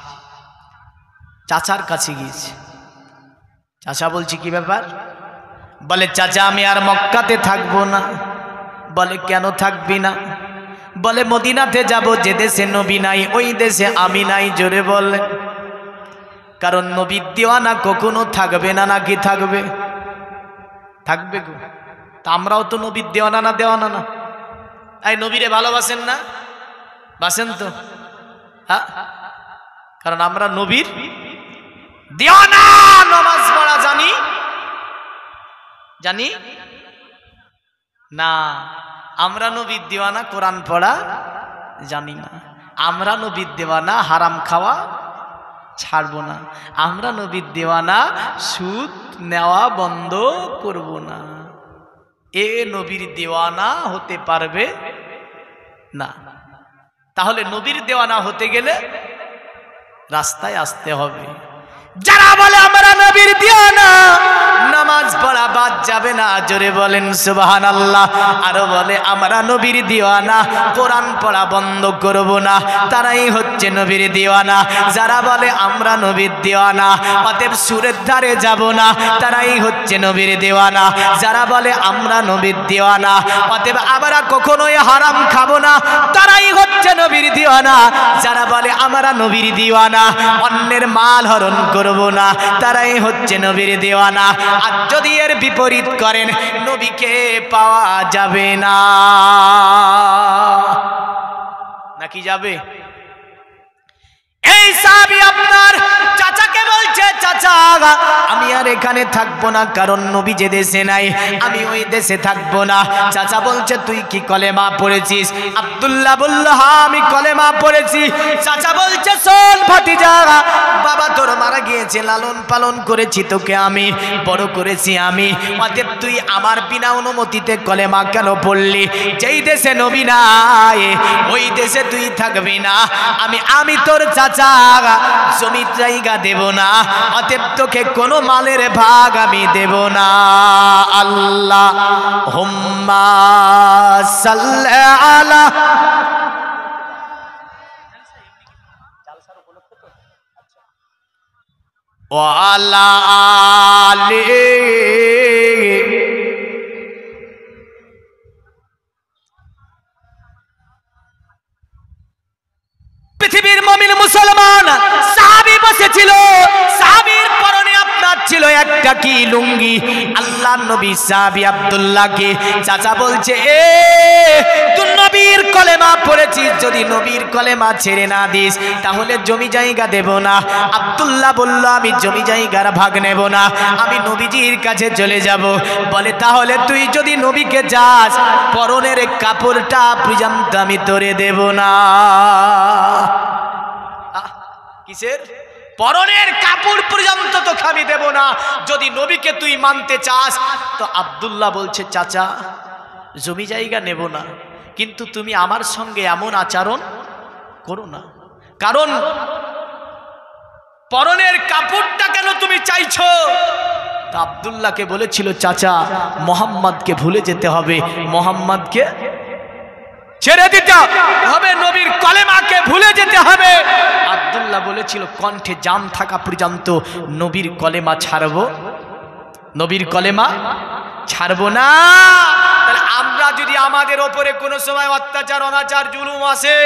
চাচার কাছে গিয়েছে। চাচা বলছে কি ব্যাপার? বলে চাচা আমি আর মক্কাতে থাকবো না। বলে কেন থাকবি না? বলে মদিনাতে যাব, যে দেশে নবী নাই ওই দেশে আমি নাই। জোরে বললেন। কারণ নবীর দেওয়ানা কখনো থাকবে না, নাকি থাকবে? থাকবে গো। তা আমরাও তো নবীর দেওয়ানা না, দেওয়ানা না? এই নবীরে ভালোবাসেন না? বাসেন তো? হ্যাঁ, কারণ আমরা নবীর দেওয়ানা। নামাজ পড়া জানি জানি না, আমরা নবীর দেওয়ানা কোরআন পড়া জানি না। আমরা নবীর দেওয়ানা হারাম খাওয়া ছাড়বো না। আমরা নবীর দেওয়ানা সুদ নেওয়া বন্ধ করব না। এ নবীর দেওয়ানা হতে পারবে না। তাহলে নবীর দেওয়ানা হতে গেলে রাস্তায় আসতে হবে। যারা বলে আমরা নবীর দেওয়ানা, নামাজ পড়া বাদ যাবে না। জোরে বলেন সুবহানাল্লাহ। আরো বলে আমরা নবীর দেওয়ানা, কোরআন পড়া বন্ধ করব না, তারাই হচ্ছে নবীর দেওয়ানা। যারা বলে আমরা নবীর দেওয়ানা, অতএব সুরের ধারে যাব না, তারাই হচ্ছে নবীর দেওয়ানা। যারা বলে আমরা নবীর দেওয়ানা, অতএব আমরা কখনোই হারাম খাবো না, তারাই হচ্ছে নবীর দেওয়ানা। যারা বলে আমরা নবীর দেওয়ানা, অন্যের মাল হরণ করব না, তারাই হচ্ছে নবীর দেওয়ানা। আর যদি এর বিপরীত করেন, নবীকে পাওয়া যাবে না। নাকি যাবে? এই সাহাবী আপনার চাচাকে বলছে চাচা আমি আর এখানে থাকবো না, কারণ নবী যে দেশে নাই আমি ওই দেশে থাকবো না। চাচা বলছে তুই কি কলেমা পড়েছিস? আব্দুল্লাহ বলল হ্যাঁ আমি কলেমা পড়েছি। চাচা বলছে শোন ভাতিজা, বাবা তোর মারা গিয়েছে, লালন পালন করেছি তোকে আমি, বড় করেছি আমি, অতএব তুই আমার বিনা অনুমতিতে কলেমা কেন পড়লি? যেই দেশে নবী নাই ওই দেশে তুই থাকবি না। আমি তোর চাচা জমি জায়গা দেব না, অতএব তোকে কোনো মালের ভাগ আমি দেব না। আল্লাহুম্মা সাল্লি আলা ওয়া আলা আলি পৃথিবীর মুমিন মুসলমান সাহাবী বসেছিল, সাহাবীর পরনে আপনার ছিল একটা কি লুঙ্গি। আল্লাহর নবী সাহাবী আব্দুল্লাহকে চাচা বলছে এ তুই নবীর কলেমা পড়েছিস, যদি নবীর কলেমা ছেড়ে না দিস তাহলে জমি জায়গা দেব না। আব্দুল্লাহ বলল আমি জমি জায়গার ভাগ নেব না, আমি নবীজির কাছে চলে যাব। বলে তাহলে তুই যদি নবীকে যাস, পরনের কাপড়টা পর্যন্ত আমি তোরে দেব না। কিসের? পরনের কাপড় পর্যন্ত তোকে আমি দেব না, যদি নবীকে তুই মানতে চাস। তো আব্দুল্লাহ বলছে চাচা জমি জায়গা নেব না, কিন্তু তুমি আমার সঙ্গে এমন আচরণ করো না, কারণ পরনের কাপড়টা কেন তুমি চাইছো? তা আব্দুল্লাহকে বলেছিল চাচা মোহাম্মদকে ভুলে যেতে হবে, মোহাম্মদকে ছেড়ে দিতে হবে, নবীর কলেমাকে ভুলে যেতে হবে। আব্দুল্লাহ বলেছিল কণ্ঠে জান থাকা পর্যন্ত নবীর কলেমা ছাড়বো, নবীর কলেমা ছাড়বো না। তাহলে আমরা যদি আমাদের ওপরে কোনো সময় অত্যাচার অনাচার জুলুম আসে,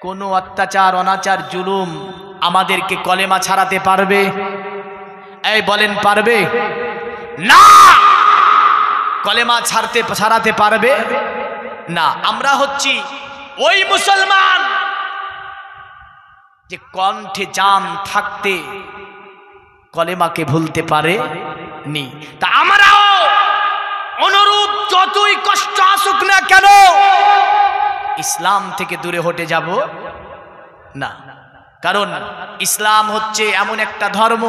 কোনো অত্যাচার অনাচার জুলুম আমাদেরকে কলেমা ছাড়াতে পারবে? এই বলেন পারবে? না, কলেমা ছাড়াতে পারবে না। আমরা হচ্ছি ওই মুসলমান যে কণ্ঠে জান থাকতে কলেমাকে ভুলতে পারে নি। তা আমরাও অনুরূপ যতই কষ্ট আসুক না কেন ইসলাম থেকে দূরে হটে যাব না। কারণ ইসলাম হচ্ছে এমন একটা ধর্ম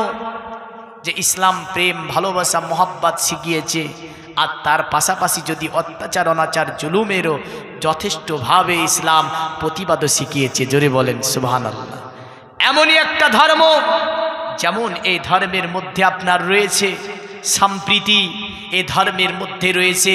যে ইসলাম প্রেম ভালোবাসা মোহাব্বত শিখিয়েছে, আর তার পাশাপাশি যদি অত্যাচার অনাচার জুলুমেরও যথেষ্টভাবে ইসলাম প্রতিবাদও শিখিয়েছে। জোরে বলেন সুবহানাল্লাহ। এমনই একটা ধর্ম, যেমন এই ধর্মের মধ্যে আপনার রয়েছে সম্প্রীতি, এই ধর্মের মধ্যে রয়েছে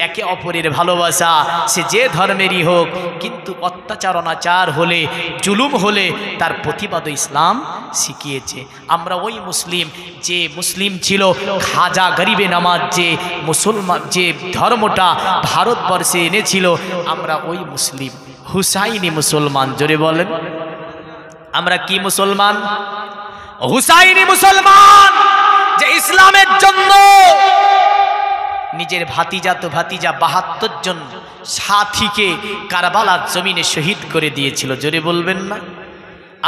একে অপরের ভালোবাসা, সে যে ধর্মেরই হোক, কিন্তু অত্যাচার অনাচার হলে জুলুম হলে তার প্রতিবাদ ইসলাম শিখিয়েছে। আমরা ওই মুসলিম, যে মুসলিম ছিল খাজা গরিবে নামাজ, যে মুসলমান, যে ধর্মটা ভারতবর্ষে এনেছিল, আমরা ওই মুসলিম হুসাইনি মুসলমান। জোরে বলেন আমরা কি মুসলমান? হুসাইনি মুসলমান, যে ইসলামের জন্য নিজের ভাতিজা 72 জন সাথীকে কারবালার জমিনে শহীদ করে দিয়েছিল। জোরে বলবেন না?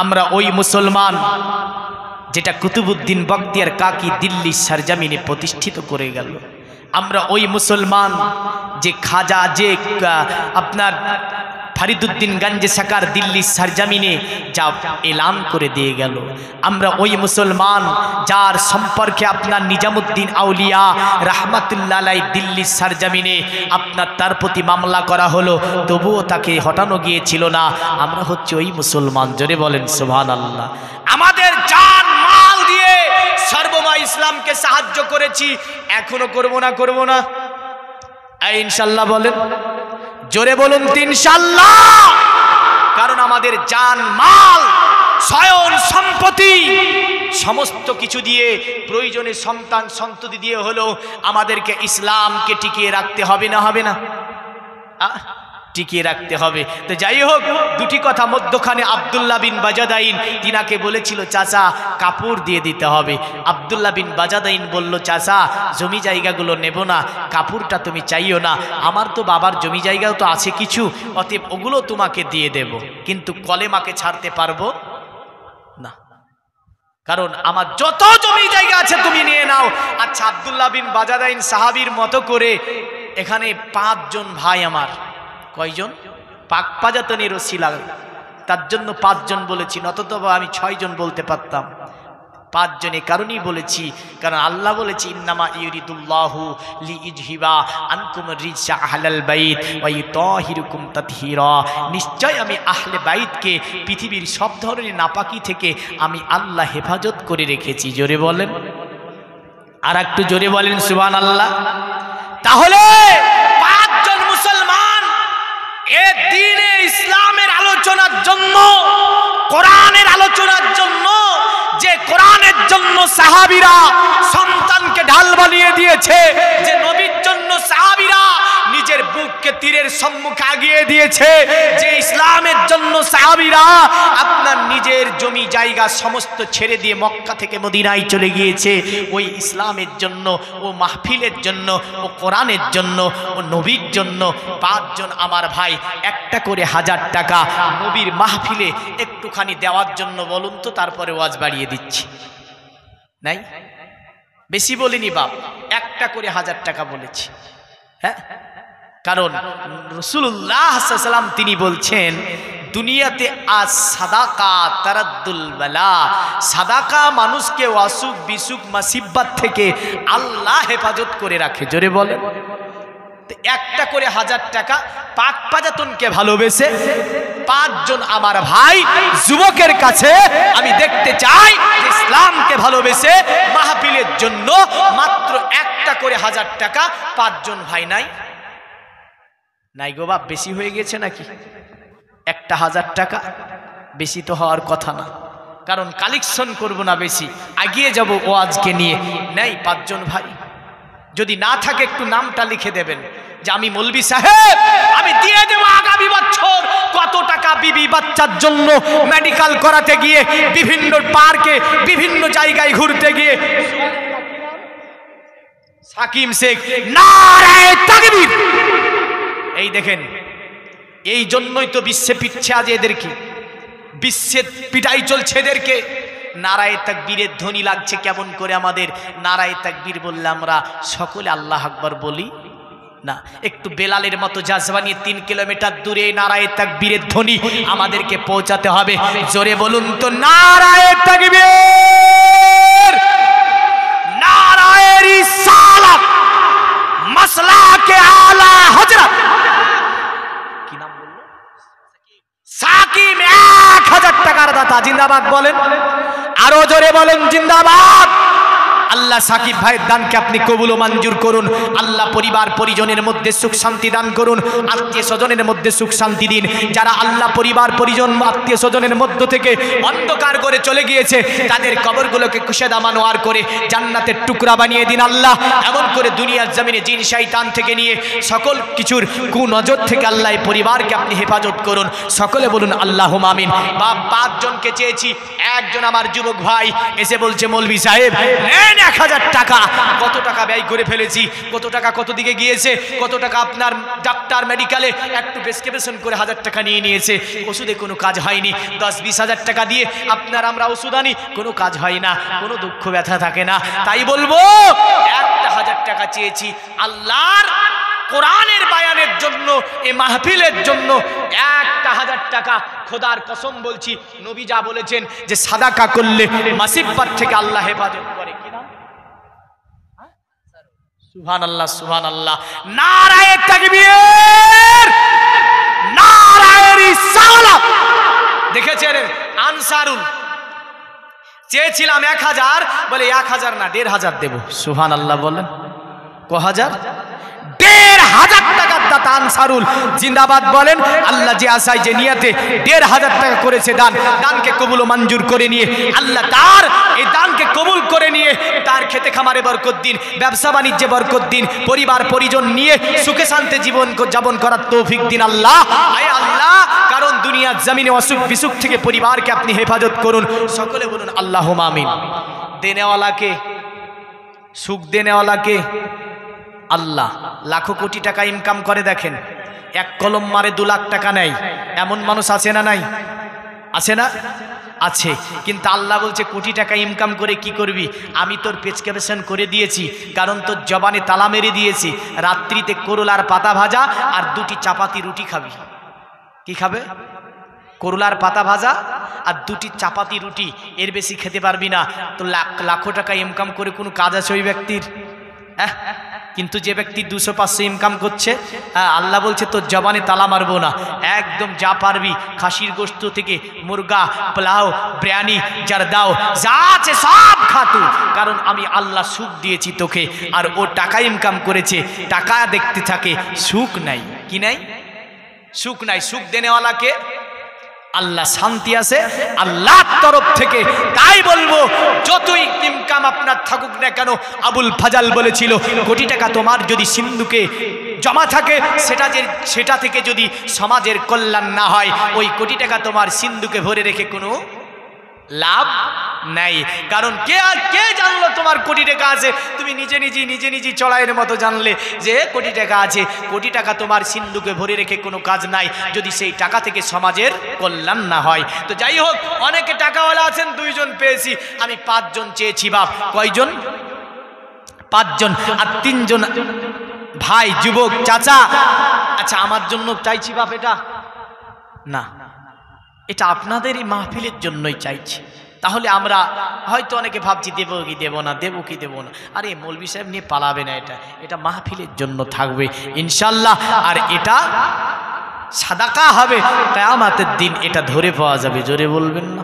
আমরা ওই মুসলমান যেটা কুতুবউদ্দিন বখতিয়ার কাকি দিল্লি সরজমিনে প্রতিষ্ঠিত করে গেল। আমরা ওই মুসলমান যে খাজা, যে আপনার ফরিদুদ্দিন গঞ্জে সাকার দিল্লি সরজমিনে যা এলান করে দিয়ে গেল। আমরা ওই মুসলমান যার সম্পর্কে আপনার নিজামুদ্দিন আউলিয়া রহমাতুল্লাহ আলাইহি দিল্লি সরজমিনে আপনার তার প্রতি মামলা করা হলো, তবুও তাকে হটানো গিয়েছিল না। আমরা হচ্ছে ওই মুসলমান। জোরে বলেন সুবহানাল্লাহ। আমাদের জান মাল দিয়ে সর্বময় ইসলামকে সাহায্য করেছি, এখনো করব না? ইনশাল্লাহ বলেন, জোরে বলুন ইনশাল্লাহ। কারণ আমাদের জান মাল স্বয়ং সম্পত্তি সমস্ত কিছু দিয়ে, প্রয়োজনে সন্তান সন্ততি দিয়ে হলেও আমাদেরকে ইসলামকে টিকিয়ে রাখতে হবে না? হবে না? টিকিয়ে রাখতে হবে। তো যাই হোক, দুটি কথা মধ্যখানে আব্দুল্লাহ বিন বাজাদাইন তিনাকে বলেছিল চাচা কাপড় দিয়ে দিতে হবে। আব্দুল্লাহ বিন বাজাদাইন বলল চাচা জমি জায়গাগুলো নেব না, কাপড়টা তুমি চাইও না, আমার তো বাবার জমি জায়গাও তো আছে কিছু, অতএব ওগুলো তোমাকে দিয়ে দেব, কিন্তু কলেমাকে ছাড়তে পারবো না, কারণ আমার যত জমি জায়গা আছে তুমি নিয়ে নাও। আচ্ছা, আব্দুল্লাহ বিন বাজাদাইন সাহাবীর মতো করে এখানে 5 জন ভাই আমার, কয়জন? পাক পাজাতনের ওসিলা, তার জন্য 5 জন বলেছি, নতত আমি 6 জন বলতে পারতাম। 5 জনের কারণেই বলেছি, কারণ আল্লাহ বলেছি ইন্নামা ইউরিদুল্লাহু লিইজহিবা আনকুম রিজসা আহলাল বাইত ওয়া ইউতাহিরুকুম তাতহীরা। নিশ্চয় আমি আহলে বাইতকে পৃথিবীর সব ধরনের নাপাকি থেকে আমি আল্লাহ হেফাজত করে রেখেছি। জোরে বলেন, আর একটু জোরে বলেন সুবহানাল্লাহ। তাহলে 5 জন মুসলমান এ দ্বীনে ইসলামের আলোচনার জন্য, কোরআনের আলোচনার জন্য, যে কোরআনের জন্য সাহাবীরা সন্তানকে ঢাল বানিয়ে দিয়েছে, যে নবীর জন্য সাহাবীরা নিজের বুককে তীরের সম্মুখে আগিয়ে দিয়েছে, যে ইসলামের জন্য সাহাবীরা আপনার নিজের জমি জায়গা সমস্ত ছেড়ে দিয়ে মক্কা থেকে মদিনায় চলে গিয়েছে, ওই ইসলামের জন্য, ও মাহফিলের জন্য, ও কোরআনের জন্য, ও নবীর জন্য 5 জন আমার ভাই একটা করে 1000 টাকা নবীর মাহফিলে একটুখানি দেওয়ার জন্য বলুন তো, তারপরে ওয়াজ বাড়িয়ে দিচ্ছি। নাই, বেশি বলিনি বাপ, একটা করে 1000 টাকা বলেছি। হ্যাঁ, কারণ রাসূলুল্লাহ সাল্লাল্লাহু আলাইহি ওয়াসাল্লাম তিনি বলছেন দুনিয়াতে আজ সাদাকা তারাদ্দুল বালা, সাদাকা মানুষকে অসুখ বিসুখ মুসিবত থেকে আল্লাহ হেফাজত করে রাখে। জোরে বলেন, একটা করে 1000 টাকা পাক পাজাতনকে ভালোবেসে 5 জন আমার ভাই যুবকের কাছে আমি দেখতে চাই যে ইসলামকে ভালোবেসে মাহফিলের জন্য মাত্র একটা করে 1000 টাকা 5 জন ভাই নাই নাই গো বাপ, বেশি হয়ে গেছে নাকি? একটা 1000 টাকা বেশি তো হওয়ার কথা না, কারণ কালেকশন করব না, বেশি এগিয়ে যাব ওয়াজকে নিয়ে। নাই 5 জন ভাই, যদি না থাকে একটু নামটা লিখে দেবেন যে আমি মৌলভী সাহেব, আমি দিয়ে দেব আগামী বছর কত টাকা বিবি বাচ্চার জন্য মেডিকেল করাতে গিয়ে, বিভিন্ন পার্কে বিভিন্ন জায়গায় ঘুরতে গিয়ে। সাকিম শেখ নারায়ে তাকবীর। এই দেখেন, এই জন্যই তো বিশ্বে পিটছে আজ এদেরকে, বিশ্বে পিটাই চলছে এদেরকে। নারায়ে তাকবীরের ধ্বনি লাগছে কেমন করে আমাদের? নারায়ে তাকবীর বললে আমরা সকলে আল্লাহ আকবার বলি না, একটু বেলালের মতো জাজবা নিয়ে 3 কিলোমিটার দূরে নারায়ে তাকবীরের ধ্বনি আমাদেরকে পৌঁছাতে হবে। জোরে বলুন তো নারায়ে তাকবীর, নারায়ে রিসালাত, মাসলাকে আলা হযরত। কি নাম বললো? সাকিব 1000 টাকার দাতা, জিন্দাবাদ বলেন, আরো জোরে বলেন জিন্দাবাদ। আল্লাহ সাকিব ভাইয়ের দানকে আপনি কবুল ও মঞ্জুর করুন। আল্লাহ পরিবার পরিজনের মধ্যে সুখ শান্তি দান করুন, আত্মীয় স্বজনের মধ্যে সুখ শান্তি দিন। যারা আল্লাহ পরিবার পরিজন আত্মীয় স্বজনের মধ্য থেকে অন্ধকার করে চলে গিয়েছে, তাদের কবরগুলোকে কুশেদা মানোয়ার করে জান্নাতের টুকরা বানিয়ে দিন আল্লাহ। এমন করে দুনিয়ার জমিনে জিন শয়তান থেকে নিয়ে সকল কিছুর কুনজর থেকে আল্লাহ এই পরিবারকে আপনি হেফাজত করুন। সকলে বলুন আল্লাহুম্মা আমিন। 5 জনকে চেয়েছি, একজন আমার যুবক ভাই এসে বলছে মৌলভী সাহেব 1000 টাকা। কত টাকা ব্যয় করে ফেলেছি, কত টাকা কত দিকে গিয়েছে, কত টাকা আপনার ডাক্তার মেডিকেলে একটু প্রেসক্রিপশন করে 1000 টাকা নিয়ে নিয়েছে, ওষুধে কোনো কাজ হয়নি। 10-20 হাজার টাকা দিয়ে আপনার আমরা ওষুধ আনি, কোনো কাজ হয় না, কোনো দুঃখ ব্যথা থাকে না। তাই বলবো একটা 1000 টাকা চেয়েছি আল্লাহর কোরআনের বায়ানের জন্য, এই মাহফিলের জন্য একটা 1000 টাকা। খোদার কসম বলছি, নবী যা বলেছেন যে সাদাকা করলে মাসিববাত থেকে আল্লাহ হেফাজত করে। সুবহানাল্লাহ, সুবহানাল্লাহ। নারায়ে তাকবীর, নারায়ে রিসালাত। দেখেছেন আনসারুল চেয়েছিলাম 1000, বলে 1000 না 1500 দেব। সুবহানাল্লাহ বলেন, ক হাজার? 1500 টাকার দাতা আনসারুল, জিন্দাবাদ বলেন। আল্লাহ যে আশায় যে নিয়তে 1500 টাকা করেছে দান, দানকে কবুল ও মঞ্জুর করে নিয়ে আল্লাহ তার এই দানকে কবুল করে নিয়ে তার খেতে খামারে বরকত দিন, ব্যবসা বাণিজ্যে বরকত দিন, পরিবার পরিজন নিয়ে সুখে শান্তি জীবন যাপন করার তৌফিক দিন আল্লাহ। আয় আল্লাহ, কারণ দুনিয়ার জমিনে অসুখ বিসুখ থেকে পরিবারকে আপনি হেফাজত করুন। সকলে বলুন আল্লাহুম্মা আমিন। দেনেওয়ালাকে, সুখ দেনেওয়ালাকে আল্লাহ। লাখো কোটি টাকা ইনকাম করে, দেখেন এক কলম মারে 2 লাখ টাকা নেয়, এমন মানুষ আছে না নাই? আছে না? আছে। কিন্তু আল্লাহ বলছে কোটি টাকা ইনকাম করে কি করবি? আমি তোর প্রেসক্রিপশন করে দিয়েছি, কারণ তোর জবানে তালা মেরে দিয়েছি। রাত্রিতে করলার পাতা ভাজা আর 2টি চাপাতি রুটি খাবি। কি খাবে? করলার পাতা ভাজা আর 2টি চাপাতি রুটি, এর বেশি খেতে পারবি না। তো লাখো টাকা ইনকাম করে কোনো কাজ আছে ওই ব্যক্তির? হ্যাঁ, কিন্তু যে ব্যক্তি 200-500 ইনকাম করছে, আল্লাহ বলছে তোর জবানে তালা মারবো না, একদম যা পারবি খাসির গোশত থেকে মুরগা, পোলাও, বিরিয়ানি, জারদাও যা আছে সব খাতু, কারণ আমি আল্লাহ সুখ দিয়েছি তোকে। আর ও টাকা ইনকাম করেছে, টাকা দেখতে থাকে, সুখ নাই। কি নাই? সুখ নাই। সুখ দেনেওয়ালাকে আল্লাহ, শান্তি আছে আল্লাহর তরফ থেকে। তাই বলবো যতই ইনকাম আপনার থাকুক না কেন, আবুল ফাজাল বলেছিল কোটি টাকা তোমার যদি সিন্ধুকে জমা থাকে, সেটা থেকে যদি সমাজের কল্যাণ না হয়, ওই কোটি টাকা তোমার সিন্ধুকে ভরে রেখে কোনো লাভ নাই। কারণ কে জানলো তোমার কোটি টাকা আছে? তুমি নিজে নিজেই চড়াইয়ের মতো জানলে যে কোটি টাকা আছে। কোটি টাকা তোমার সিন্ধুকে ভরে রেখে কোনো কাজ নাই, যদি সেই টাকা থেকে সমাজের কল্যাণ না হয়। তো যাই হোক, অনেকে টাকাওয়ালা আছেন, 2 জন পেয়েছি, আমি 5 জন চেয়েছি। বাপ কয়জন? 5 জন। আর 3 জন ভাই, যুবক, চাচা। আচ্ছা, আমার জন্য চাইছি বাপ? এটা না, এটা আপনাদেরই মাহফিলের জন্যই চাইছি। তাহলে আমরা হয়তো অনেকে ভাবছি দেবো কি দেবো না, দেবো কি দেবো না। আরে মৌলভী সাহেব নিয়ে পালাবে না, এটা মাহফিলের জন্য থাকবে ইনশাল্লাহ। আর এটা সাদাকা হবে, কিয়ামতের দিন এটা ধরে পাওয়া যাবে। জোরে বলবেন না?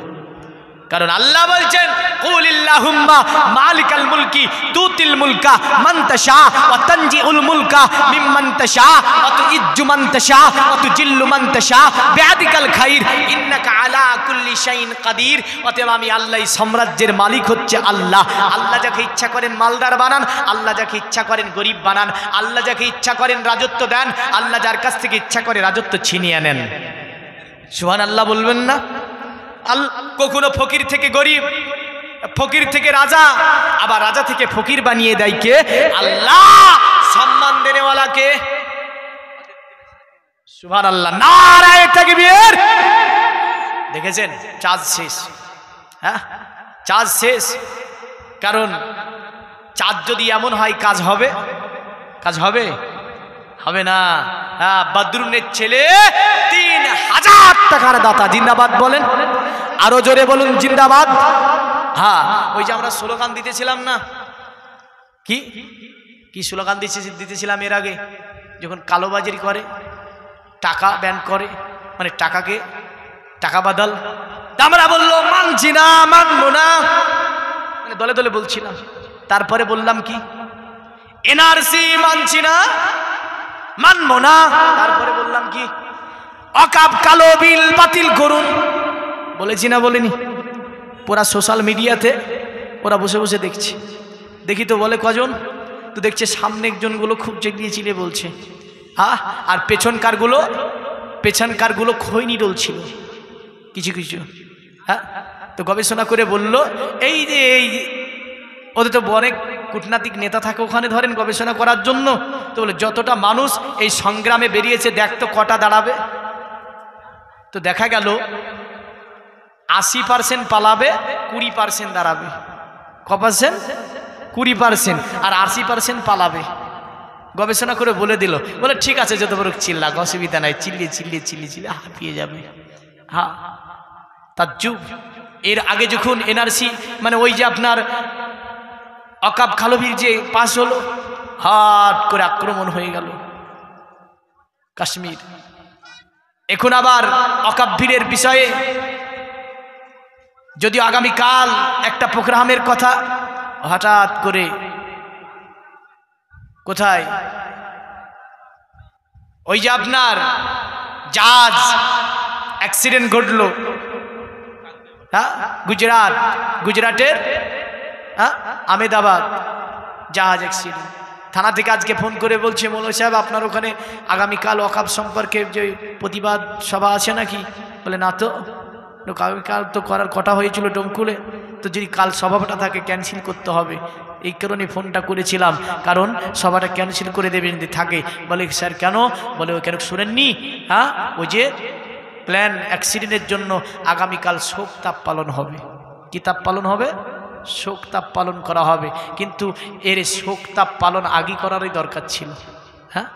কারণ আল্লাহ বলছেন কুলিল্লাহুম্মা মালিকাল মুলকি তুতিল মুলকা মান তাশা ওয়া তানজিউল মুলকা মিম্মান তাশা ওয়া তুইজ্জু মান তাশা ওয়া তুজিল্লু মান তাশা বিয়াদিকাল খাইর ইন্নাকা আলা কুল্লি শাইইন কাদির। অতএব আমি আল্লাহই সাম্রাজ্যের মালিক হচ্ছে আল্লাহ। আল্লাহ যাকে ইচ্ছা করেন মালদার বানান, আল্লাহ যাকে ইচ্ছা করেন গরিব বানান, আল্লাহ যাকে ইচ্ছা করেন রাজত্ব দেন, আল্লাহ যার কাছ থেকে ইচ্ছা করে রাজত্ব ছিনিয়ে নেন। সুবহানাল্লাহ বলবেন না? কখনো ফকির থেকে গরিব, ফকির থেকে রাজা, আবার রাজা থেকে ফকির বানিয়ে দেয় কে? আল্লাহ। সম্মান দেনেওয়ালা কে? সুবহানাল্লাহ। নারায়ে তাকবীর। দেখেছেন চাঁদ শেষ, হ্যাঁ চাঁদ শেষ। কারণ চাঁদ যদি এমন হয় কাজ হবে? কাজ হবে? হবে না। বদরুনের ছেলে 3000 টাকার দাতা। জিন্দাবাদ বলেন, আরো জোরে বলুন জিন্দাবাদ। হ্যাঁ, ওই যে আমরা স্লোগান দিতেছিলাম না, কি কি স্লোগান দিতেছিলাম এর আগে, যখন কালোবাজারি করে, টাকা ব্যান করে, মানে টাকাকে টাকা বাদল, আমরা বললো মানছি না, মানবো না, মানে দলে দলে বলছিলাম। তারপরে বললাম কি, এনআরসি মানছি না, মানবো না। তারপরে বললাম কি, অকাপ কালো বিল বাতিল করুন। বলেছি না বলিনি? পুরা সোশ্যাল মিডিয়াতে ওরা বসে বসে দেখছে। দেখি তো বলে কজন? তো দেখছে সামনে একজনগুলো খুব চেগিয়ে চিলে বলছে, হ্যাঁ, আর পেছনকারগুলো খৈনি ডলছিল কিছু কিছু। হ্যাঁ, তো গবেষণা করে বলল এই যে ওদের তো অনেক কূটনৈতিক নেতা থাকে ওখানে, ধরেন গবেষণা করার জন্য। তো বলে যতটা মানুষ এই সংগ্রামে বেরিয়েছে দেখ তো কটা দাঁড়াবে। তো দেখা গেল 80% পালাবে, 20% দাঁড়াবে। ক পার্সেন্ট? 20%। আর 80% পালাবে। গবেষণা করে বলে দিল, বলে ঠিক আছে যত বড় চিল্লা, অসুবিধা নাই, চিল্লিয়ে চিল্লিয়ে চিল্লিয়ে চিল্লিয়ে হাঁপিয়ে যাবে। হ্যাঁ, তার যুগ। এর আগে যখন এনআরসি মানে ওই যে আপনার অকাব খালবির যে পাস হলো, হাট করে আক্রমণ হয়ে গেল কাশ্মীর। এখন আবার অকাব্যের বিষয়ে, যদিও আগামীকাল একটা প্রোগ্রামের কথা, হঠাৎ করে কোথায় ওই যে আপনার জাহাজ অ্যাক্সিডেন্ট ঘটলো, হ্যাঁ গুজরাটের আহমেদাবাদ জাহাজ অ্যাক্সিডেন্ট। থানা থেকে আজকে ফোন করে বলছে, মৌলভী সাহেব আপনার ওখানে আগামীকাল ওয়াকফ সম্পর্কে যে প্রতিবাদ সভা আছে নাকি? বলে না তো, আগামীকাল তো করার কথা হয়েছিল ডোমকুলে, তো যদি কাল সভাটা থাকে ক্যান্সেল করতে হবে। এই কারণে ফোনটা করেছিলাম, কারণ সভাটা ক্যান্সেল করে দেবেন যদি থাকে। বলে স্যার কেন? বলে ওই কেন শুনেননি? হ্যাঁ, ওই যে প্ল্যান অ্যাক্সিডেন্টের জন্য আগামীকাল শোক তাপ পালন হবে। কি তাপ পালন হবে? শোক তাপ পালন করা হবে। কিন্তু এর শোক তাপ পালন আগে করারই দরকার ছিল। হ্যাঁ,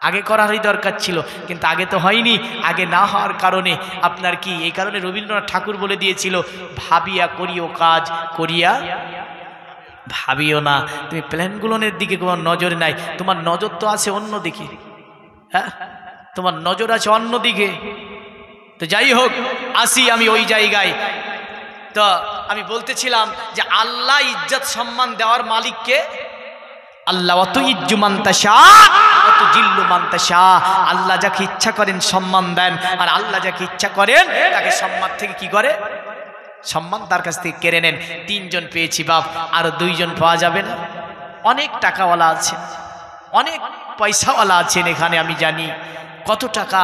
আগে করারই দরকার ছিল, কিন্তু আগে তো হয়নি। আগে না হওয়ার কারণে আপনার কি, এই কারণে রবীন্দ্রনাথ ঠাকুর বলে দিয়েছিল, ভাবিয়া করিও কাজ, করিয়া ভাবিও না। তুমি প্ল্যানগুলোর দিকে তোমার নজর নাই, তোমার নজর তো আছে অন্য দিকে। হ্যাঁ, তোমার নজর আছে অন্য দিকে। তো যাই হোক, আসি আমি ওই জায়গায়। তো আমি বলতেছিলাম যে আল্লাহ ইজ্জত সম্মান দেওয়ার মালিককে আল্লাহ। অত ইজ্জু মান্তাসা অত জিল্লু মান্তাসা। আল্লাহ যাকে ইচ্ছা করেন সম্মান দেন, আর আল্লাহ যাকে ইচ্ছা করেন তাকে সম্মান থেকে কি করে? সম্মান তার কাছ থেকে কেড়ে নেন। 3 জন পেয়েছি বাপ, আরো 2 জন পাওয়া যাবে না? অনেক টাকাওয়ালা আছেন, অনেক পয়সাওয়ালা আছেন এখানে। আমি জানি কত টাকা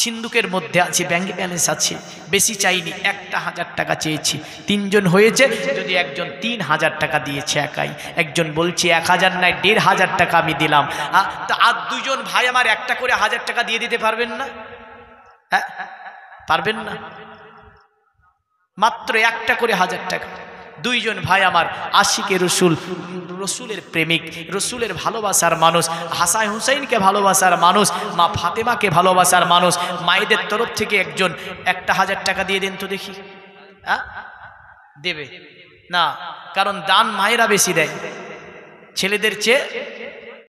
সিন্ধুকের মধ্যে আছে, ব্যাংক ব্যালেন্স আছে। বেশি চাইনি, 1000 টাকা চেয়েছি। 3 জন হয়েছে। যদি একজন 3000 টাকা দিয়েছে একাই, একজন বলছে 1000 নাই 1500 টাকা আমি দিলাম। তো আর 2 জন ভাই আমার একটা করে 1000 টাকা দিয়ে দিতে পারবেন না? হ্যাঁ, পারবেন না? মাত্র একটা করে 1000 টাকা। 2 জন ভাই আমার আশিকে রসুল, রসুলের প্রেমিক, রসুলের ভালোবাসার মানুষ, হাসান হুসাইনকে ভালোবাসার মানুষ, মা ফাতেমাকে ভালোবাসার মানুষ। মায়েদের তরফ থেকে একজন 1000 টাকা দিয়ে দেন তো দেখি। হ্যাঁ, দেবে না? কারণ দান মায়েরা বেশি দেয় ছেলেদের চেয়ে।